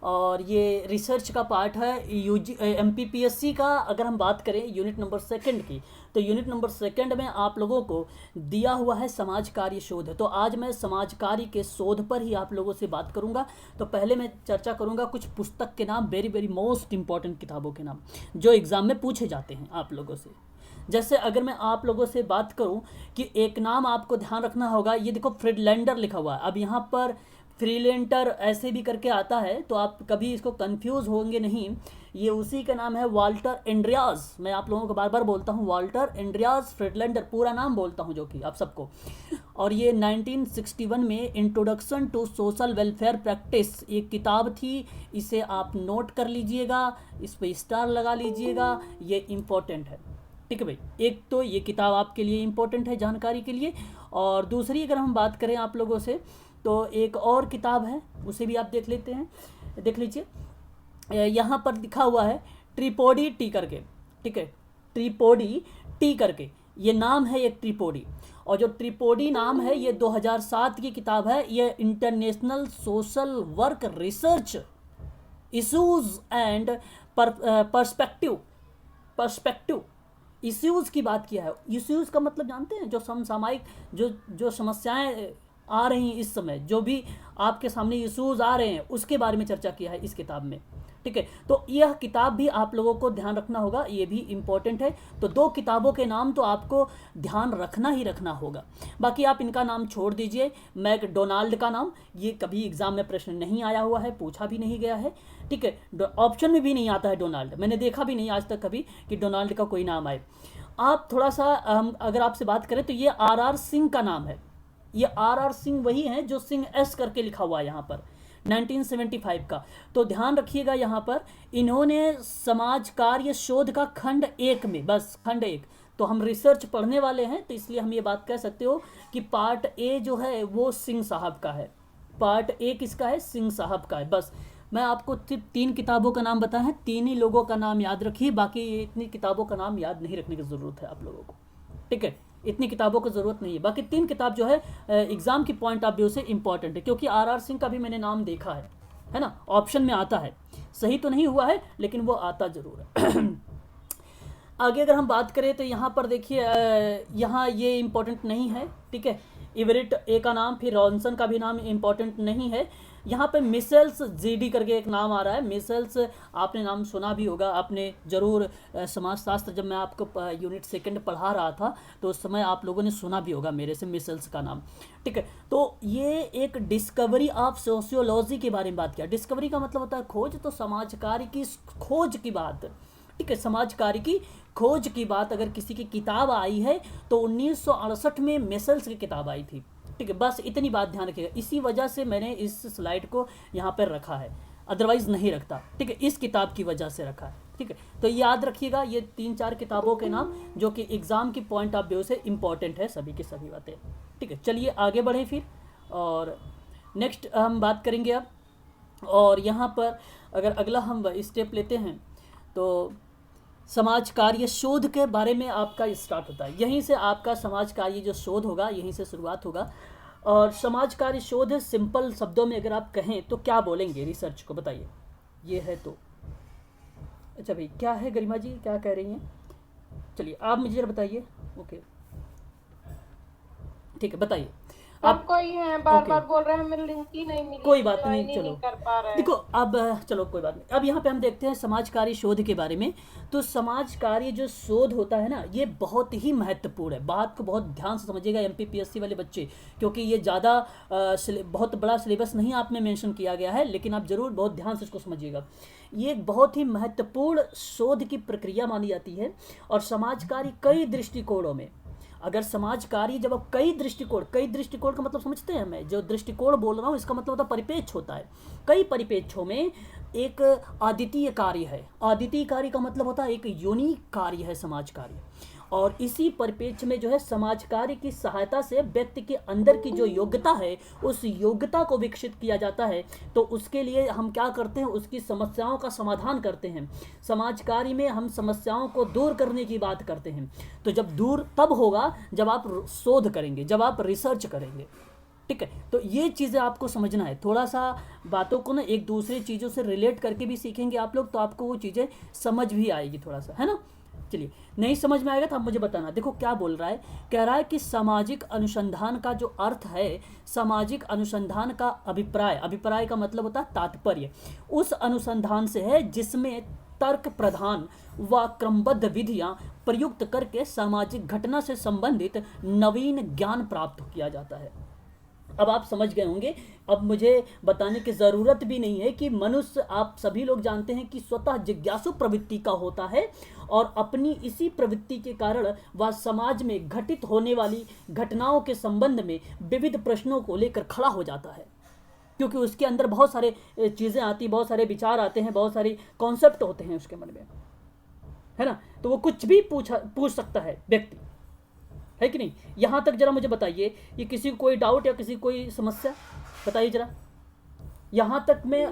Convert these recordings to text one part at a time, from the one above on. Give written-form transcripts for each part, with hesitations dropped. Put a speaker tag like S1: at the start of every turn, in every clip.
S1: और ये रिसर्च का पार्ट है यूजी एमपीपीएससी का। अगर हम बात करें यूनिट नंबर सेकंड की, तो यूनिट नंबर सेकंड में आप लोगों को दिया हुआ है समाज कार्य शोध। तो आज मैं समाज कार्य के शोध पर ही आप लोगों से बात करूंगा। तो पहले मैं चर्चा करूंगा कुछ पुस्तक के नाम, वेरी वेरी मोस्ट इंपॉर्टेंट किताबों के नाम जो एग्ज़ाम में पूछे जाते हैं आप लोगों से। जैसे अगर मैं आप लोगों से बात करूं कि एक नाम आपको ध्यान रखना होगा, ये देखो फ्रीडलैंडर लिखा हुआ है। अब यहाँ पर फ्रीलेंटर ऐसे भी करके आता है, तो आप कभी इसको कंफ्यूज होंगे नहीं। ये उसी का नाम है, वाल्टर एंड्रियास। मैं आप लोगों को बार बार बोलता हूँ वाल्टर एंड्रियास फ्रीडलैंडर, पूरा नाम बोलता हूँ जो कि आप सबको। और ये 1961 में introduction to social welfare practice एक किताब थी। इसे आप नोट कर लीजिएगा, इस पर स्टार लगा लीजिएगा, ये इम्पोर्टेंट है। ठीक है भाई, एक तो ये किताब आपके लिए इम्पोर्टेंट है जानकारी के लिए। और दूसरी अगर हम बात करें आप लोगों से, तो एक और किताब है, उसे भी आप देख लेते हैं, देख लीजिए। यहाँ पर लिखा हुआ है ट्रिपोडी टी करके, ठीक है, ट्रिपोडी टी करके ये नाम है एक ट्रिपोडी। और जो ट्रिपोडी नाम है ये 2007 की किताब है। ये international social work research issues and perspective issues की बात किया है। इश्यूज़ का मतलब जानते हैं, जो समसामयिक जो समस्याएं आ रही हैं इस समय, जो भी आपके सामने इश्यूज़ आ रहे हैं उसके बारे में चर्चा किया है इस किताब में। ठीक है, तो यह किताब भी आप लोगों को ध्यान रखना होगा, ये भी इम्पोर्टेंट है। तो दो किताबों के नाम तो आपको ध्यान रखना ही रखना होगा, बाकी आप इनका नाम छोड़ दीजिए। मैकडोनाल्ड का नाम, ये कभी एग्जाम में प्रश्न नहीं आया हुआ है, पूछा भी नहीं गया है। ठीक है, ऑप्शन में भी नहीं आता है डोनाल्ड, मैंने देखा भी नहीं आज तक कभी कि डोनाल्ड का कोई नाम आए। आप थोड़ा सा अगर आपसे बात करें तो ये आर सिंह का नाम है। ये आर सिंह वही है जो सिंह एस करके लिखा हुआ है यहाँ पर, 1975 का। तो ध्यान रखिएगा यहाँ पर इन्होंने समाज कार्य शोध का खंड 1 में, बस खंड 1, तो हम रिसर्च पढ़ने वाले हैं तो इसलिए हम ये बात कह सकते हो कि पार्ट ए जो है वो सिंह साहब का है। पार्ट ए किसका है? सिंह साहब का है। बस मैं आपको सिर्फ 3 किताबों का नाम बताया है, 3 ही लोगों का नाम याद रखिए, बाकी इतनी किताबों का नाम याद नहीं रखने की ज़रूरत है आप लोगों को। ठीक है, इतनी किताबों की ज़रूरत नहीं है। बाकी 3 किताब जो है एग्ज़ाम की पॉइंट ऑफ व्यू से इंपॉर्टेंट है, क्योंकि आर सिंह का भी मैंने नाम देखा है ना, ऑप्शन में आता है। सही तो नहीं हुआ है लेकिन वो आता ज़रूर है। आगे अगर हम बात करें तो यहाँ पर देखिए, यहाँ ये इम्पोर्टेंट नहीं है। ठीक है, इवरिट ए का नाम, फिर रॉनसन का भी नाम इम्पोर्टेंट नहीं है। यहाँ पे मिसेल्स जीडी करके एक नाम आ रहा है। मिसेल्स आपने नाम सुना भी होगा, आपने ज़रूर समाजशास्त्र जब मैं आपको यूनिट सेकंड पढ़ा रहा था तो उस समय आप लोगों ने सुना भी होगा मेरे से मिसेल्स का नाम। ठीक है, तो ये एक डिस्कवरी ऑफ सोशियोलॉजी के बारे में बात किया। डिस्कवरी का मतलब होता है खोज, तो समाज कार्य की खोज की बात। ठीक है, समाज कार्य की खोज की बात अगर किसी की किताब आई है तो 1968 में मिसेल्स की किताब आई थी। ठीक है, बस इतनी बात ध्यान रखिएगा, इसी वजह से मैंने इस स्लाइड को यहाँ पर रखा है, अदरवाइज़ नहीं रखता। ठीक है, इस किताब की वजह से रखा है। ठीक है, तो याद रखिएगा ये 3-4 किताबों के नाम जो कि एग्ज़ाम की पॉइंट ऑफ व्यू से इंपॉर्टेंट है, सभी की सभी बातें। ठीक है, चलिए आगे बढ़ें फिर, और नेक्स्ट हम बात करेंगे अब। और यहाँ पर अगर अगला हम स्टेप लेते हैं तो समाज कार्य शोध के बारे में आपका स्टार्ट होता है। यहीं से आपका समाज कार्य जो शोध होगा यहीं से शुरुआत होगा। और समाज कार्य शोध सिंपल शब्दों में अगर आप कहें तो क्या बोलेंगे रिसर्च को, बताइए। ये है तो अच्छा भाई, क्या है गरिमा जी, क्या कह रही हैं? चलिए आप मुझे जरा बताइए। ओके, ठीक है, बताइए
S2: आप। कोई है बार बार बोल रहे हैं हमें लिंक ही नहीं मिली,
S1: कोई बात नहीं, चलो
S2: नहीं कर पा रहे हैं।
S1: देखो अब, चलो कोई बात नहीं। अब यहाँ पे हम देखते हैं समाज कार्य शोध के बारे में। तो समाज कार्य जो शोध होता है ना, ये बहुत ही महत्वपूर्ण है। बात को बहुत ध्यान से समझिएगा एमपीपीएससी वाले बच्चे, क्योंकि ये ज़्यादा बहुत बड़ा सिलेबस नहीं आप में मेंशन किया गया है, लेकिन आप ज़रूर बहुत ध्यान से इसको समझिएगा। ये एक बहुत ही महत्वपूर्ण शोध की प्रक्रिया मानी जाती है। और समाज कार्य कई दृष्टिकोणों में, अगर समाज कार्य जब आप कई दृष्टिकोण का मतलब समझते हैं, मैं जो दृष्टिकोण बोल रहा हूँ इसका मतलब होता है परिपेक्ष होता है। कई परिपेक्षों में एक अद्वितीय कार्य है। अद्वितीय कार्य का मतलब होता है एक यूनिक कार्य है समाज कार्य। और इसी परिप्रेक्ष्य में जो है समाज कार्य की सहायता से व्यक्ति के अंदर की जो योग्यता है उस योग्यता को विकसित किया जाता है। तो उसके लिए हम क्या करते हैं, उसकी समस्याओं का समाधान करते हैं। समाज कार्य में हम समस्याओं को दूर करने की बात करते हैं। तो जब दूर तब होगा जब आप शोध करेंगे, जब आप रिसर्च करेंगे। ठीक है, तो ये चीज़ें आपको समझना है। थोड़ा सा बातों को ना एक दूसरे चीज़ों से रिलेट करके भी सीखेंगे आप लोग, तो आपको वो चीज़ें समझ भी आएगी थोड़ा सा, है ना। चलिए, नहीं समझ में आएगा तो आप मुझे बताना। देखो क्या बोल रहा है, कह रहा है कि सामाजिक अनुसंधान का जो अर्थ है, सामाजिक अनुसंधान का अभिप्राय, अभिप्राय का मतलब होता है तात्पर्य, उस अनुसंधान से है जिसमें तर्क प्रधान व क्रमबद्ध विधियां प्रयुक्त करके सामाजिक घटना से संबंधित नवीन ज्ञान प्राप्त किया जाता है। अब आप समझ गए होंगे, अब मुझे बताने की ज़रूरत भी नहीं है कि मनुष्य, आप सभी लोग जानते हैं कि स्वतः जिज्ञासु प्रवृत्ति का होता है, और अपनी इसी प्रवृत्ति के कारण वह समाज में घटित होने वाली घटनाओं के संबंध में विविध प्रश्नों को लेकर खड़ा हो जाता है, क्योंकि उसके अंदर बहुत सारे चीज़ें आती, बहुत सारे विचार आते हैं, बहुत सारे कॉन्सेप्ट होते हैं उसके मन में, है ना। तो वो कुछ भी पूछ सकता है व्यक्ति, है कि नहीं। यहाँ तक जरा मुझे बताइए, ये किसी को कोई डाउट या किसी को कोई समस्या बताइए जरा, यहाँ तक मैं।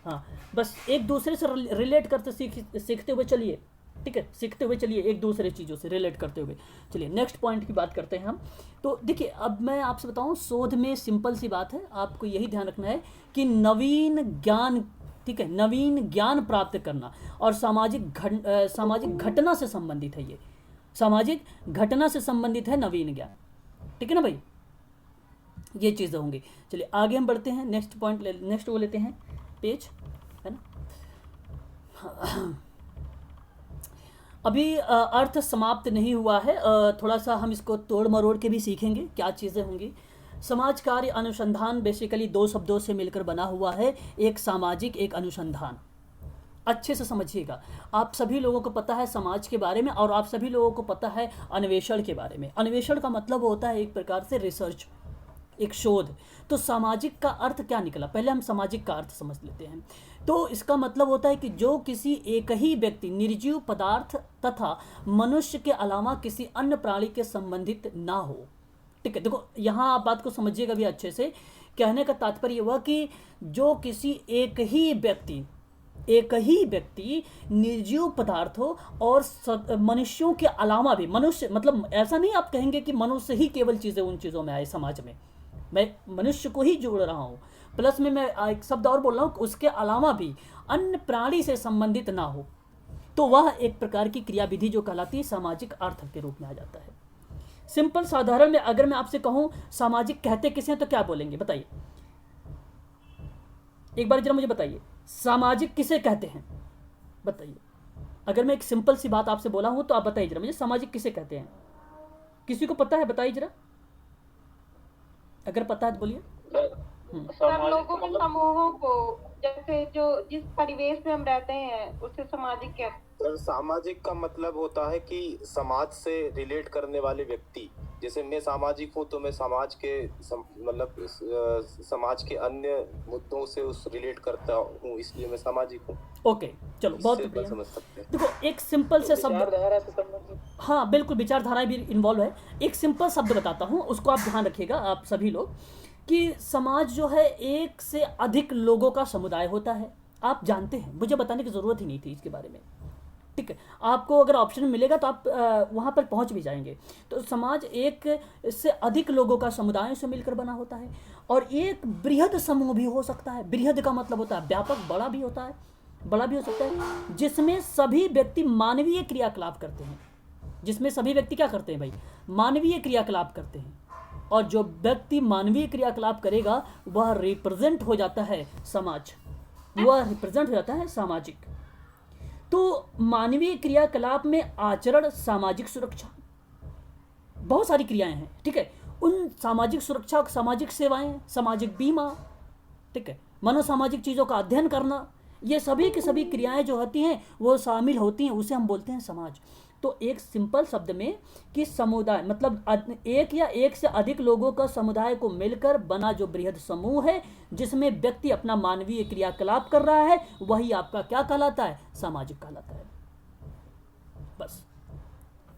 S1: हाँ, बस एक दूसरे से रिलेट करते सीखते हुए चलिए, ठीक है, सीखते हुए चलिए एक दूसरे चीज़ों से रिलेट करते हुए। चलिए नेक्स्ट पॉइंट की बात करते हैं हम। तो देखिए, अब मैं आपसे बताऊँ, शोध में सिंपल सी बात है, आपको यही ध्यान रखना है कि नवीन ज्ञान, ठीक है, नवीन ज्ञान प्राप्त करना, और सामाजिक घटना से संबंधित है, ये सामाजिक घटना से संबंधित है नवीन ज्ञान, ठीक है ना भाई, ये चीज़ें होंगी। चलिए आगे हम बढ़ते हैं, नेक्स्ट पॉइंट नेक्स्ट वो लेते हैं पेज, है ना। अभी अर्थ समाप्त नहीं हुआ है, थोड़ा सा हम इसको तोड़ मरोड़ के भी सीखेंगे क्या चीज़ें होंगी। समाज कार्य अनुसंधान बेसिकली दो शब्दों से मिलकर बना हुआ है, एक सामाजिक, एक अनुसंधान। अच्छे से समझिएगा, आप सभी लोगों को पता है समाज के बारे में, और आप सभी लोगों को पता है अन्वेषण के बारे में। अन्वेषण का मतलब होता है एक प्रकार से रिसर्च, एक शोध। तो सामाजिक का अर्थ क्या निकला, पहले हम सामाजिक का अर्थ समझ लेते हैं। तो इसका मतलब होता है कि जो किसी एक ही व्यक्ति, निर्जीव पदार्थ तथा मनुष्य के अलावा किसी अन्य प्राणी के संबंधित ना हो, ठीक है। देखो यहाँ आप बात को समझिएगा भी अच्छे से, कहने का तात्पर्य हुआ कि जो किसी एक ही व्यक्ति निर्जीव पदार्थ हो और मनुष्यों के अलावा भी, मनुष्य मतलब ऐसा नहीं आप कहेंगे कि मनुष्य ही केवल चीज़ें उन चीज़ों में आए समाज में, मैं मनुष्य को ही जोड़ रहा हूँ, प्लस में मैं एक शब्द और बोल रहा हूँ, उसके अलावा भी अन्य प्राणी से संबंधित ना हो, तो वह एक प्रकार की क्रियाविधि जो कहलाती है सामाजिक अर्थ के रूप में आ जाता है। सिंपल साधारण में अगर मैं आपसे कहूँ सामाजिक कहते किसे हैं, तो क्या बोलेंगे बताइए, एक बार जरा मुझे बताइए, सामाजिक किसे कहते हैं बताइए। अगर मैं एक सिंपल सी बात आपसे बोला हूं तो आप बताइए जरा मुझे, सामाजिक किसे कहते हैं, किसी को पता है बताइए जरा, अगर पता है तो बोलिए।
S2: सब लोगों के समूहों को, जैसे जो जिस परिवेश में हम रहते हैं उसे सामाजिक कहते हैं।
S3: सर, सामाजिक का मतलब होता है कि समाज से रिलेट करने वाले व्यक्ति, जैसे मैं सामाजिक हूँ तो मैं समाज के मतलब समाज के अन्य मुद्दों से उस रिलेट करता हूँ, इसलिए मैं सामाजिक हूँ।
S1: ओके, चलो बहुत बढ़िया।
S3: समझ सकते हैं।
S1: देखो एक सिंपल से शब्द, हाँ बिल्कुल, विचारधाराएं भी इन्वॉल्व है। एक सिंपल शब्द बताता हूँ, उसको आप ध्यान रखिएगा आप सभी लोग, कि समाज जो है एक से अधिक लोगों का समुदाय होता है। आप जानते हैं, मुझे बताने की ज़रूरत ही नहीं थी इसके बारे में, ठीक है। आपको अगर ऑप्शन मिलेगा तो आप वहाँ पर पहुँच भी जाएंगे। तो समाज एक से अधिक लोगों का समुदायों से मिलकर बना होता है, और एक बृहद समूह भी हो सकता है। बृहद का मतलब होता है व्यापक, बड़ा भी होता है, बड़ा भी हो सकता है, जिसमें सभी व्यक्ति मानवीय क्रियाकलाप करते हैं। जिसमें सभी व्यक्ति क्या करते हैं भाई, मानवीय क्रियाकलाप करते हैं, और जो व्यक्ति मानवीय क्रियाकलाप करेगा वह रिप्रेजेंट हो जाता है समाज, वह रिप्रेजेंट हो जाता है सामाजिक। तो मानवीय क्रियाकलाप में आचरण, सामाजिक सुरक्षा, बहुत सारी क्रियाएं हैं, ठीक है। उन सामाजिक सुरक्षा, सामाजिक सेवाएं, सामाजिक बीमा, ठीक है, मनोसामाजिक चीज़ों का अध्ययन करना, ये सभी की सभी क्रियाएं जो होती हैं वो शामिल होती हैं, उसे हम बोलते हैं समाज। तो एक सिंपल शब्द में कि समुदाय मतलब एक या एक से अधिक लोगों का समुदाय को मिलकर बना जो बृहद समूह है, जिसमें व्यक्ति अपना मानवीय क्रियाकलाप कर रहा है, वही आपका क्या कहलाता है, सामाजिक कहलाता है। बस,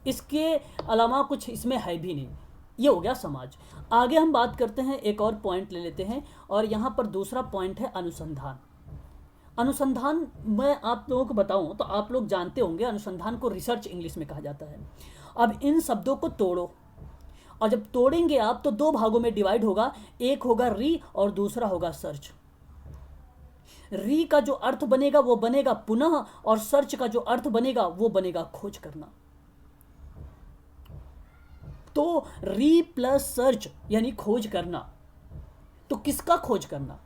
S1: इसके अलावा कुछ इसमें है भी नहीं। ये हो गया समाज। आगे हम बात करते हैं, एक और पॉइंट ले लेते हैं, और यहाँ पर दूसरा पॉइंट है अनुसंधान। अनुसंधान मैं आप लोगों को बताऊं तो आप लोग जानते होंगे, अनुसंधान को रिसर्च इंग्लिश में कहा जाता है। अब इन शब्दों को तोड़ो और जब तोड़ेंगे आप तो दो भागों में डिवाइड होगा, एक होगा री और दूसरा होगा सर्च। री का जो अर्थ बनेगा वो बनेगा पुनः, और सर्च का जो अर्थ बनेगा वो बनेगा खोज करना। तो री प्लस सर्च यानी खोज करना। तो किसका खोज करना?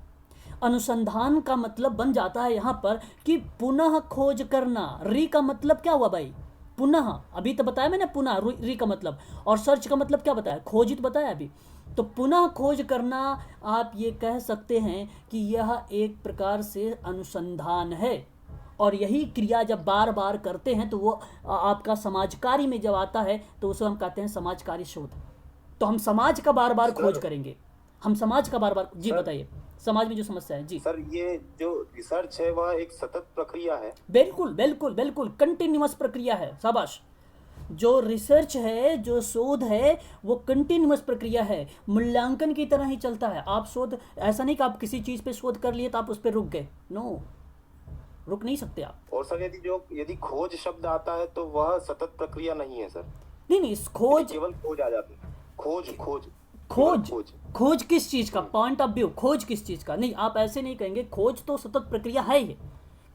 S1: अनुसंधान का मतलब बन जाता है यहां पर कि पुनः खोज करना। री का मतलब क्या हुआ भाई? पुनः। अभी तो बताया मैंने पुनः री का मतलब, और सर्च का मतलब क्या बताया? खोजित बताया अभी। तो पुनः खोज करना आप ये कह सकते हैं कि यह एक प्रकार से अनुसंधान है, और यही क्रिया जब बार बार करते हैं तो वो आपका समाज कार्य में जब आता है तो उसे हम कहते हैं समाज कार्य शोध। तो हम समाज का बार बार खोज करेंगे, हम समाज का बार बार। जी बताइए, समाज में जो समस्या है। जी
S3: सर, ये जो रिसर्च है वह एक सतत प्रक्रिया है।
S1: बिल्कुल बिल्कुल बिल्कुल, कंटिन्यूअस प्रक्रिया है। शाबाश। जो रिसर्च है, जो शोध है, वो कंटिन्यूअस प्रक्रिया है, मूल्यांकन की तरह ही चलता है। आप शोध, ऐसा नहीं कि आप किसी चीज पे शोध कर लिए तो आप उस पर रुक गए। नो, रुक नहीं सकते आप।
S3: और सर यदि खोज शब्द आता है तो वह सतत प्रक्रिया नहीं है सर।
S1: नहीं, खोज
S3: केवल खोज आ जाती है। खोज खोज
S1: खोज
S3: खोज
S1: खोज किस चीज का? पॉइंट ऑफ व्यू, खोज किस चीज का? नहीं, आप ऐसे नहीं कहेंगे। खोज तो सतत प्रक्रिया है ही।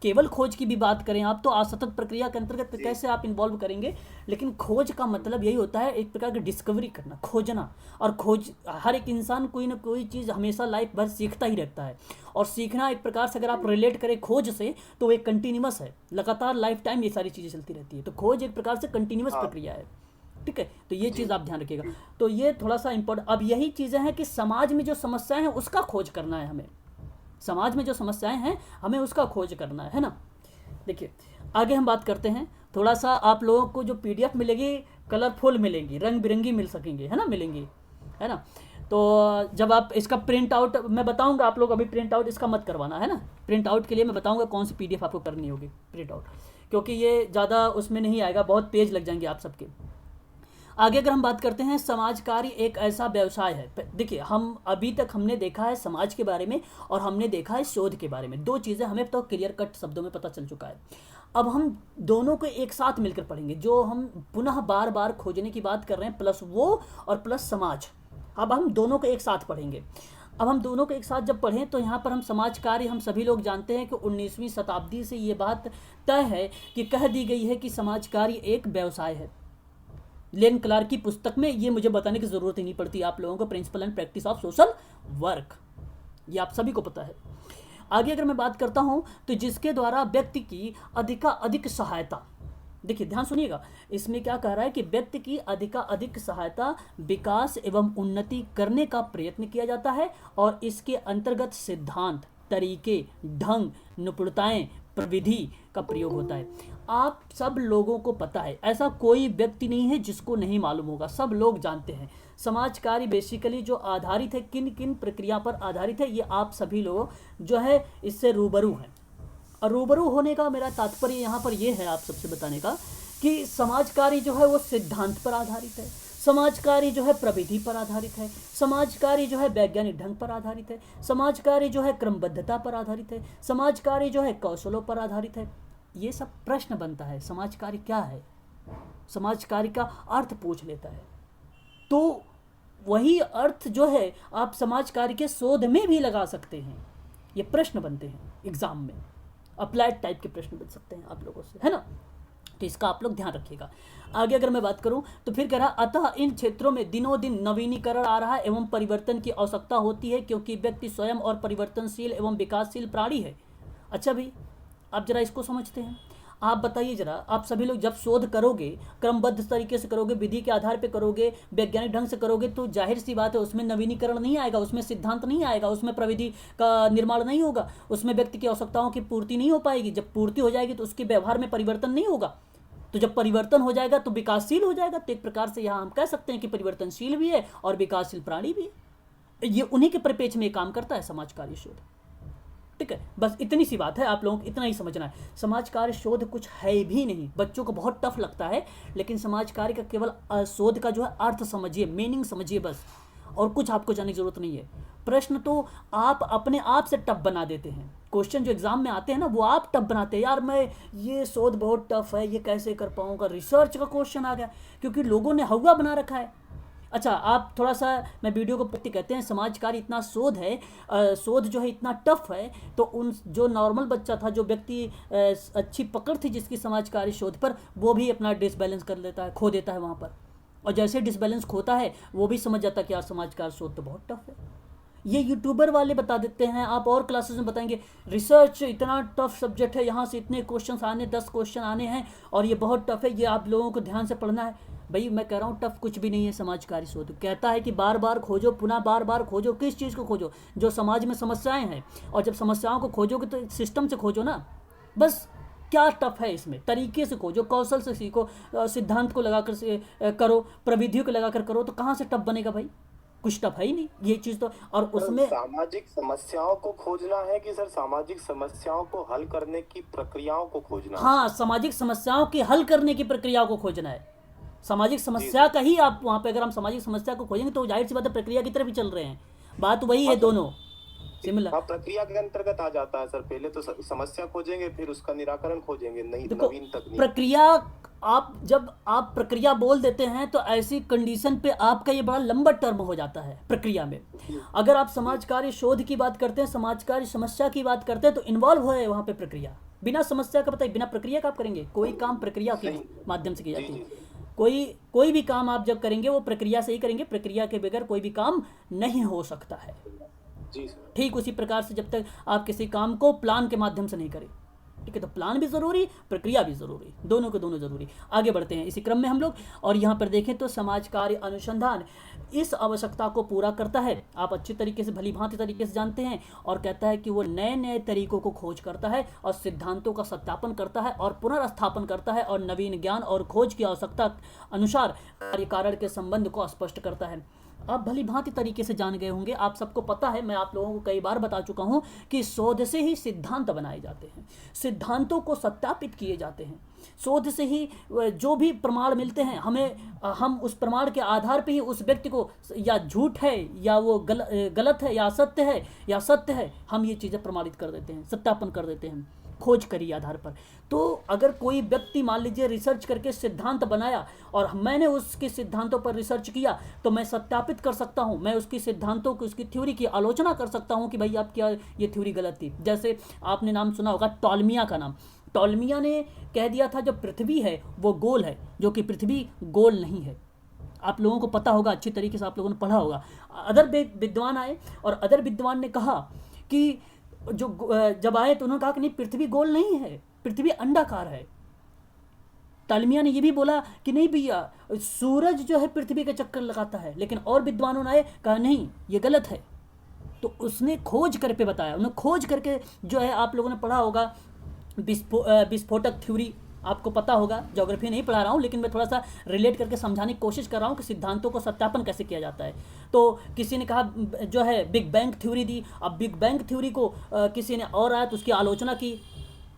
S1: केवल खोज की भी बात करें आप तो असतत प्रक्रिया के अंतर्गत कैसे आप इन्वॉल्व करेंगे? लेकिन खोज का मतलब यही होता है एक प्रकार की डिस्कवरी करना, खोजना। और खोज, हर एक इंसान कोई ना कोई चीज़ हमेशा लाइफ भर सीखता ही रहता है, और सीखना एक प्रकार से अगर आप रिलेट करें खोज से तो एक कंटिन्यूअस है, लगातार लाइफ टाइम ये सारी चीज़ें चलती रहती है। तो खोज एक प्रकार से कंटिन्यूअस प्रक्रिया है। ठीक है, तो ये चीज़ आप ध्यान रखिएगा। तो ये थोड़ा सा इम्पोर्टेंट। अब यही चीज़ें हैं कि समाज में जो समस्याएं हैं उसका खोज करना है हमें। समाज में जो समस्याएं हैं हमें उसका खोज करना है ना। देखिए, आगे हम बात करते हैं। थोड़ा सा आप लोगों को जो पीडीएफ मिलेगी कलरफुल मिलेंगी, रंग बिरंगी मिल सकेंगे, है ना, मिलेंगी, है ना। तो जब आप इसका प्रिंट आउट मैं बताऊंगा, आप लोग अभी प्रिंट आउट इसका मत करवाना, है ना। प्रिंट आउट के लिए मैं बताऊंगा कौन सी पीडीएफ आपको करनी होगी प्रिंट आउट, क्योंकि ये ज़्यादा उसमें नहीं आएगा, बहुत पेज लग जाएंगे आप सबके। आगे अगर हम बात करते हैं, समाज कार्य एक ऐसा व्यवसाय है। देखिए, हम अभी तक हमने देखा है समाज के बारे में और हमने देखा है शोध के बारे में। दो चीज़ें हमें तो क्लियर कट शब्दों में पता चल चुका है। अब हम दोनों को एक साथ मिलकर पढ़ेंगे। जो हम पुनः बार बार खोजने की बात कर रहे हैं, प्लस वो और प्लस समाज, अब हम दोनों को एक साथ पढ़ेंगे। अब हम दोनों को एक साथ जब पढ़ें तो यहाँ पर हम समाज कार्य, हम सभी लोग जानते हैं कि 19वीं शताब्दी से ये बात तय है कि कह दी गई है कि समाज कार्य एक व्यवसाय है। लेन क्लार्क की पुस्तक में ये मुझे बताने की ज़रूरत ही नहीं पड़ती आप लोगों को, principle and practice of social work, ये आप सभी को पता है। आगे अगर मैं बात करता हूँ तो जिसके द्वारा व्यक्ति की अधिक सहायता, देखिए ध्यान सुनिएगा, इसमें क्या कह रहा है कि व्यक्ति की अधिक सहायता, विकास एवं उन्नति करने का प्रयत्न किया जाता है, और इसके अंतर्गत सिद्धांत, तरीके, ढंग, निपुणताएं, प्रविधि का प्रयोग होता है। आप सब लोगों को पता है, ऐसा कोई व्यक्ति नहीं है जिसको नहीं मालूम होगा, सब लोग जानते हैं। समाज कार्य बेसिकली जो आधारित है, किन किन प्रक्रिया पर आधारित है, ये आप सभी लोग जो है इससे रूबरू हैं। और रूबरू होने का मेरा तात्पर्य यहाँ पर यह है आप सबसे बताने का कि समाज कार्य जो है वो सिद्धांत पर आधारित है, समाज कार्य जो है प्रविधि पर आधारित है, समाज कार्य जो है वैज्ञानिक ढंग पर आधारित है, समाज कार्य जो है क्रमबद्धता पर आधारित है, समाज कार्य जो है कौशलों पर आधारित है। ये सब प्रश्न बनता है, समाज कार्य क्या है, समाज कार्य का अर्थ पूछ लेता है। तो वही अर्थ जो है आप समाज कार्य के शोध में भी लगा सकते हैं। ये प्रश्न बनते हैं एग्जाम में, अप्लाइड टाइप के प्रश्न बन सकते हैं आप लोगों से, है ना। तो इसका आप लोग ध्यान रखिएगा। आगे अगर मैं बात करूं तो फिर कह रहा, अतः इन क्षेत्रों में दिनों दिन नवीनीकरण आ रहा है एवं परिवर्तन की आवश्यकता होती है, क्योंकि व्यक्ति स्वयं और परिवर्तनशील एवं विकासशील प्राणी है। अच्छा भाई, आप जरा इसको समझते हैं। आप बताइए जरा, आप सभी लोग जब शोध करोगे, क्रमबद्ध तरीके से करोगे, विधि के आधार पे करोगे, वैज्ञानिक ढंग से करोगे, तो जाहिर सी बात है उसमें नवीनीकरण नहीं आएगा, उसमें सिद्धांत नहीं आएगा, उसमें प्रविधि का निर्माण नहीं होगा, उसमें व्यक्ति की आवश्यकताओं की पूर्ति नहीं हो पाएगी। जब पूर्ति हो जाएगी तो उसके व्यवहार में परिवर्तन नहीं होगा, तो जब परिवर्तन हो जाएगा तो विकासशील हो जाएगा। तो एक प्रकार से यहाँ हम कह सकते हैं कि परिवर्तनशील भी है और विकासशील प्राणी भी है। ये उन्हीं के परिपेक्ष में काम करता है समाज कार्य शोध। ठीक है, बस इतनी सी बात है, आप लोगों को इतना ही समझना है। समाज कार्य शोध कुछ है भी नहीं, बच्चों को बहुत टफ लगता है, लेकिन समाज कार्य का केवल शोध का जो है अर्थ समझिए, मीनिंग समझिए बस, और कुछ आपको जानने की जरूरत नहीं है। प्रश्न तो आप अपने आप से टफ बना देते हैं। क्वेश्चन जो एग्जाम में आते हैं ना, वो आप टफ बनाते हैं। यार मैं ये शोध बहुत टफ है, ये कैसे कर पाऊंगा, रिसर्च का क्वेश्चन आ गया, क्योंकि लोगों ने हवा बना रखा है अच्छा, आप थोड़ा सा, मैं वीडियो को प्रति कहते हैं समाज कार्य इतना शोध है, शोध जो है इतना टफ है, तो उन जो नॉर्मल बच्चा था, जो व्यक्ति अच्छी पकड़ थी जिसकी समाज कार्य शोध पर, वो भी अपना डिसबैलेंस कर लेता है, खो देता है वहाँ पर। और जैसे डिसबैलेंस खोता है वो भी समझ जाता है कि यार समाज कार्य शोध तो बहुत टफ है। ये यूट्यूबर वाले बता देते हैं, आप और क्लासेस में बताएंगे रिसर्च इतना टफ सब्जेक्ट है, यहाँ से इतने क्वेश्चन आने, 10 क्वेश्चन आने हैं और ये बहुत टफ है, ये आप लोगों को ध्यान से पढ़ना है। भाई मैं कह रहा हूँ टफ कुछ भी नहीं है समाज कार्य शोध। कहता है कि बार बार खोजो, पुनः बार बार खोजो। किस चीज़ को खोजो? जो समाज में समस्याएं हैं, और जब समस्याओं को खोजोगे तो सिस्टम से खोजो ना। बस क्या टफ है इसमें? तरीके से खोजो, कौशल से सीखो, सिद्धांत को लगाकर से करो, प्रविधियों को लगाकर करो, तो कहाँ से टफ बनेगा भाई? कुछ टफ है ही नहीं ये चीज़ तो। और उसमें
S3: सामाजिक समस्याओं को खोजना है कि सर सामाजिक समस्याओं को हल करने की प्रक्रियाओं को खोजना है?
S1: हाँ, सामाजिक समस्याओं की हल करने की प्रक्रियाओं को खोजना है। सामाजिक समस्या का ही आप वहाँ पे, अगर हम सामाजिक समस्या को खोजेंगे तो जाहिर सी बात है प्रक्रिया की तरफ ही चल रहे हैं। बात वही है, दोनों सिमिलर।
S3: हाँ, प्रक्रिया के अंतर्गत आ जाता है सर। पहले तो समस्या खोजेंगे, फिर उसका निराकरण खोजेंगे, नवीन तकनीक।
S1: प्रक्रिया, आप जब आप प्रक्रिया बोल देते हैं तो ऐसी कंडीशन पे आपका ये बड़ा लंबा टर्म हो जाता है प्रक्रिया में। अगर आप समाज कार्य शोध की बात करते हैं, समाज कार्य समस्या की बात करते हैं, तो इन्वॉल्व है वहाँ पे प्रक्रिया। बिना समस्या का बताइए, बिना प्रक्रिया का आप करेंगे? कोई काम प्रक्रिया के माध्यम से की जाती है। कोई भी काम आप जब करेंगे वो प्रक्रिया से ही करेंगे। प्रक्रिया के बगैर कोई भी काम नहीं हो सकता है। ठीक उसी प्रकार से जब तक आप किसी काम को प्लान के माध्यम से नहीं करें, ठीक है, तो प्लान भी ज़रूरी, प्रक्रिया भी ज़रूरी, दोनों के दोनों ज़रूरी। आगे बढ़ते हैं इसी क्रम में हम लोग, और यहाँ पर देखें तो समाज कार्य अनुसंधान इस आवश्यकता को पूरा करता है। आप अच्छी तरीके से, भली भांति तरीके से जानते हैं, और कहता है कि वो नए नए तरीकों को खोज करता है और सिद्धांतों का सत्यापन करता है और पुनर्स्थापन करता है, और नवीन ज्ञान और खोज की आवश्यकता अनुसार कार्य कारण के संबंध को स्पष्ट करता है। आप भली भांति तरीके से जान गए होंगे, आप सबको पता है, मैं आप लोगों को कई बार बता चुका हूं कि शोध से ही सिद्धांत बनाए जाते हैं, सिद्धांतों को सत्यापित किए जाते हैं। शोध से ही जो भी प्रमाण मिलते हैं हमें, हम उस प्रमाण के आधार पर ही उस व्यक्ति को या झूठ है या वो गलत है या सत्य है, हम ये चीज़ें प्रमाणित कर देते हैं, सत्यापन कर देते हैं खोज करी आधार पर। तो अगर कोई व्यक्ति मान लीजिए रिसर्च करके सिद्धांत बनाया और मैंने उसके सिद्धांतों पर रिसर्च किया, तो मैं सत्यापित कर सकता हूं, मैं उसकी सिद्धांतों की, उसकी थ्योरी की आलोचना कर सकता हूं कि भाई आप क्या, ये थ्योरी गलत थी। जैसे आपने नाम सुना होगा टॉलमिया का नाम। टॉलमिया ने कह दिया था जो पृथ्वी है वो गोल है, जो कि पृथ्वी गोल नहीं है। आप लोगों को पता होगा, अच्छी तरीके से आप लोगों ने पढ़ा होगा। अदर विद्वान आए और अदर विद्वान ने कहा कि जब आए तो उन्होंने कहा कि नहीं, पृथ्वी गोल नहीं है, पृथ्वी अंडाकार है। टालमिया ने यह भी बोला कि नहीं भैया, सूरज जो है पृथ्वी का चक्कर लगाता है, लेकिन और विद्वानों ने आए कहा नहीं, ये गलत है। तो उसने खोज करके बताया, उन्होंने खोज करके जो है, आप लोगों ने पढ़ा होगा विस्फोटक थ्योरी, आपको पता होगा। ज्योग्राफी नहीं पढ़ा रहा हूँ, लेकिन मैं थोड़ा सा रिलेट करके समझाने की कोशिश कर रहा हूँ कि सिद्धांतों को सत्यापन कैसे किया जाता है। तो किसी ने कहा जो है बिग बैंग थ्योरी दी। अब बिग बैंग थ्योरी को किसी ने और आया तो उसकी आलोचना की,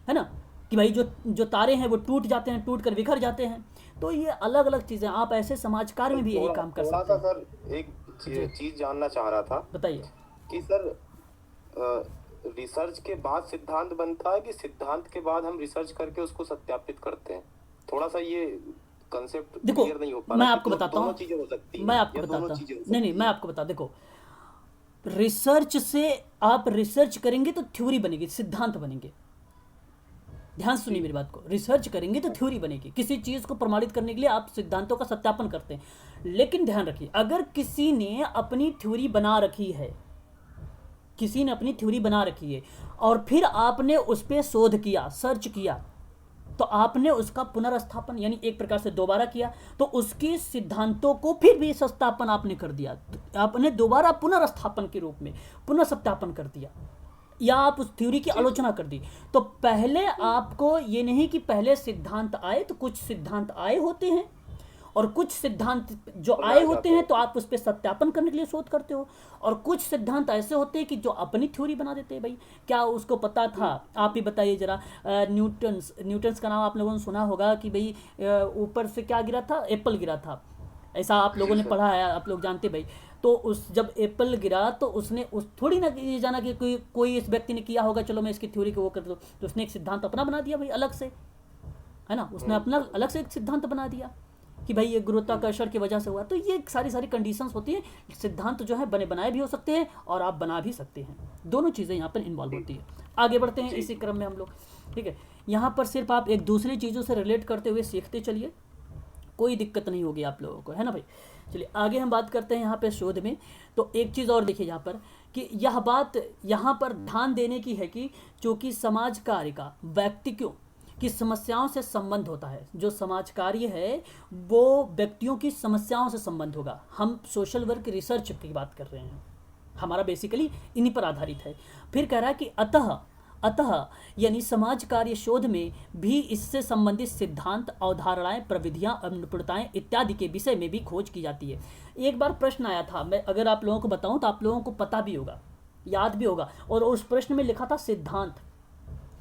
S1: है ना, कि भाई जो तारे हैं वो टूट जाते हैं, टूट कर बिखर जाते हैं। तो ये अलग अलग चीज़ें, आप ऐसे समाज कार्य में भी यही काम कर सकते हैं।
S3: सर एक चीज़ जानना चाह रहा था,
S1: बताइए
S3: कि सर रिसर्च के बाद सिद्धांत बनता है कि सिद्धांत के बाद हम रिसर्च करके उसको सत्यापित करते हैं? थोड़ा सा ये कंसेप्ट क्लियर नहीं हो पा रहा।
S1: मैं आपको बताता हूँ,
S3: दोनों चीजें हो सकती हैं,
S1: मैं आपको बताता हूँ। नहीं, मैं आपको बता, देखो, रिसर्च से आप रिसर्च करेंगे तो थ्योरी बनेगी, सिद्धांत बनेंगे। ध्यान सुनिए मेरी बात को, रिसर्च करेंगे तो थ्योरी बनेगी। किसी चीज़ को प्रमाणित करने के लिए आप सिद्धांतों का सत्यापन करते हैं। लेकिन ध्यान रखिए, अगर किसी ने अपनी थ्योरी बना रखी है, किसी ने अपनी थ्योरी बना रखी है और फिर आपने उस पर शोध किया, सर्च किया, तो आपने उसका पुनर्स्थापन यानी एक प्रकार से दोबारा किया, तो उसके सिद्धांतों को फिर भी सत्यापन आपने कर दिया। तो आपने दोबारा पुनर्स्थापन के रूप में पुनः सत्यापन कर दिया, या आप उस थ्योरी की आलोचना कर दी। तो पहले आपको ये नहीं कि पहले सिद्धांत आए, तो कुछ सिद्धांत आए होते हैं और कुछ सिद्धांत जो आए होते हैं तो आप उस पर सत्यापन करने के लिए शोध करते हो, और कुछ सिद्धांत ऐसे होते हैं कि जो अपनी थ्योरी बना देते हैं। भाई क्या उसको पता था? आप ही बताइए जरा। न्यूटन्स का नाम आप लोगों ने सुना होगा कि भाई ऊपर से क्या गिरा था? एप्पल गिरा था, ऐसा आप लोगों ने पढ़ा है, आप लोग जानते भाई। तो उस जब एप्पल गिरा तो उसने उस थोड़ी ना ये जाना कि कोई इस व्यक्ति ने किया होगा चलो मैं इसकी थ्योरी को वो कर दूँ, तो उसने एक सिद्धांत अपना बना दिया भाई, अलग से, है ना, उसने अपना अलग से एक सिद्धांत बना दिया कि भाई ये गुरुत्वाकर्षण की वजह से हुआ। तो ये सारी कंडीशंस होती है। सिद्धांत जो है बने बनाए भी हो सकते हैं और आप बना भी सकते हैं, दोनों चीज़ें यहाँ पर इन्वॉल्व होती है। आगे बढ़ते हैं इसी क्रम में हम लोग, ठीक है। यहाँ पर सिर्फ आप एक दूसरी चीज़ों से रिलेट करते हुए सीखते चलिए, कोई दिक्कत नहीं होगी आप लोगों को, है ना भाई। चलिए आगे हम बात करते हैं यहाँ पे शोध में। तो एक चीज़ और देखिए यहाँ पर कि यह बात यहाँ पर ध्यान देने की है कि चूँकि समाज कार्य का व्यक्तियों की समस्याओं से संबंध होता है, जो समाज कार्य है वो व्यक्तियों की समस्याओं से संबंध होगा। हम सोशल वर्क रिसर्च की बात कर रहे हैं, हमारा बेसिकली इन्हीं पर आधारित है। फिर कह रहा है कि अतः यानी समाज कार्य शोध में भी इससे संबंधित सिद्धांत, अवधारणाएं, प्रविधियां, निपुणताएं इत्यादि के विषय में भी खोज की जाती है। एक बार प्रश्न आया था, मैं अगर आप लोगों को बताऊं तो आप लोगों को पता भी होगा, याद भी होगा, और उस प्रश्न में लिखा था सिद्धांत।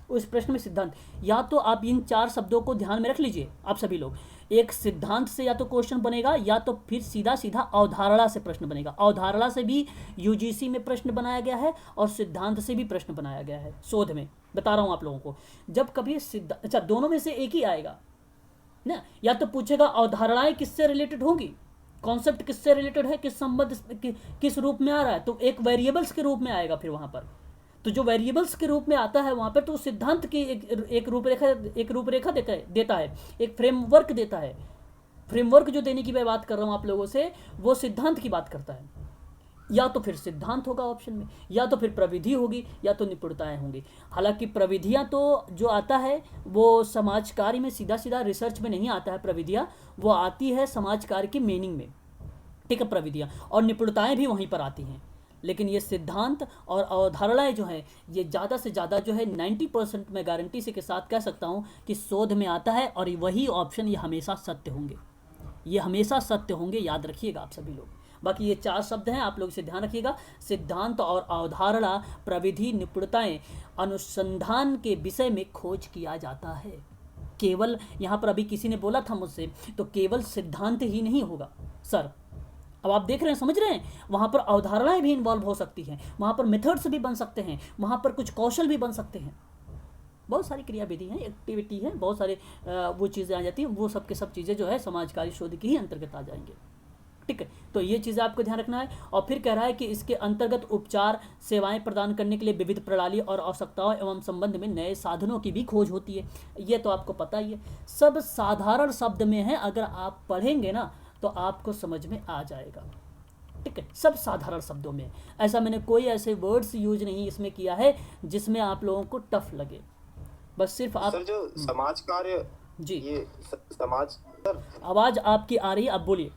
S1: उस प्रश्न में सिद्धांत, या तो आप इन 4 शब्दों को ध्यान में रख लीजिए आप सभी लोग, एक सिद्धांत से या तो क्वेश्चन बनेगा या तो फिर सीधा अवधारणा से प्रश्न बनेगा। अवधारणा से भी यूजीसी में प्रश्न बनाया गया है और सिद्धांत से भी प्रश्न बनाया गया है शोध में, बता रहा हूं आप लोगों को। जब कभी अच्छा दोनों में से एक ही आएगा ना, या तो पूछेगा अवधारणाएं किससे रिलेटेड होंगी, कॉन्सेप्ट किससे रिलेटेड है, किस संबंध किस रूप में आ रहा है, तो एक वेरिएबल्स के रूप में आएगा। फिर वहां पर तो जो वेरिएबल्स के रूप में आता है वहां पर तो सिद्धांत की एक रूपरेखा देता है, एक फ्रेमवर्क देता है। फ्रेमवर्क जो देने की मैं बात कर रहा हूं आप लोगों से, वो सिद्धांत की बात करता है। या तो फिर सिद्धांत होगा ऑप्शन में, या तो फिर प्रविधि होगी, या तो निपुणताएं होंगी। हालांकि प्रविधियां तो जो आता है वो समाज कार्य में सीधा रिसर्च में नहीं आता है। प्रविधियां वो आती है समाज कार्य की मीनिंग में, ठीक है, प्रविधियां, और निपुणताएं भी वहीं पर आती हैं। लेकिन ये सिद्धांत और अवधारणाएं जो है ये ज़्यादा से ज़्यादा जो है 90% मैं गारंटी से के साथ कह सकता हूँ कि शोध में आता है, और वही ऑप्शन ये हमेशा सत्य होंगे, ये हमेशा सत्य होंगे, याद रखिएगा आप सभी लोग। बाकी ये 4 शब्द हैं, आप लोग इसे ध्यान रखिएगा। सिद्धांत और अवधारणा, प्रविधि, निपुणताएं, अनुसंधान के विषय में खोज किया जाता है। केवल यहाँ पर अभी किसी ने बोला था मुझसे, तो केवल सिद्धांत ही नहीं होगा सर। अब आप देख रहे हैं, समझ रहे हैं, वहाँ पर अवधारणाएं भी इन्वॉल्व हो सकती हैं, वहाँ पर मेथड्स भी बन सकते हैं, वहाँ पर कुछ कौशल भी बन सकते हैं, बहुत सारी क्रियाविधि हैं, एक्टिविटी है, बहुत सारे वो चीज़ें आ जाती हैं। वो सब के सब चीज़ें जो है समाजकारी शोध की ही अंतर्गत आ जाएंगे, ठीक है। तो ये चीज़ें आपको ध्यान रखना है। और फिर कह रहा है कि इसके अंतर्गत उपचार सेवाएं प्रदान करने के लिए विविध प्रणाली और आवश्यकताओं एवं संबंध में नए साधनों की भी खोज होती है। ये तो आपको पता ही है, सब साधारण शब्द में है, अगर आप पढ़ेंगे ना तो आपको समझ में आ जाएगा, ठीक है, सब साधारण शब्दों में। ऐसा मैंने कोई ऐसे वर्ड्स यूज नहीं इसमें किया है जिसमें आप लोगों को टफ लगे, बस सिर्फ आप
S3: सर जो समाज कार्य
S1: जी,
S3: ये समाज सर,
S1: आवाज आपकी आ रही है, आप बोलिए।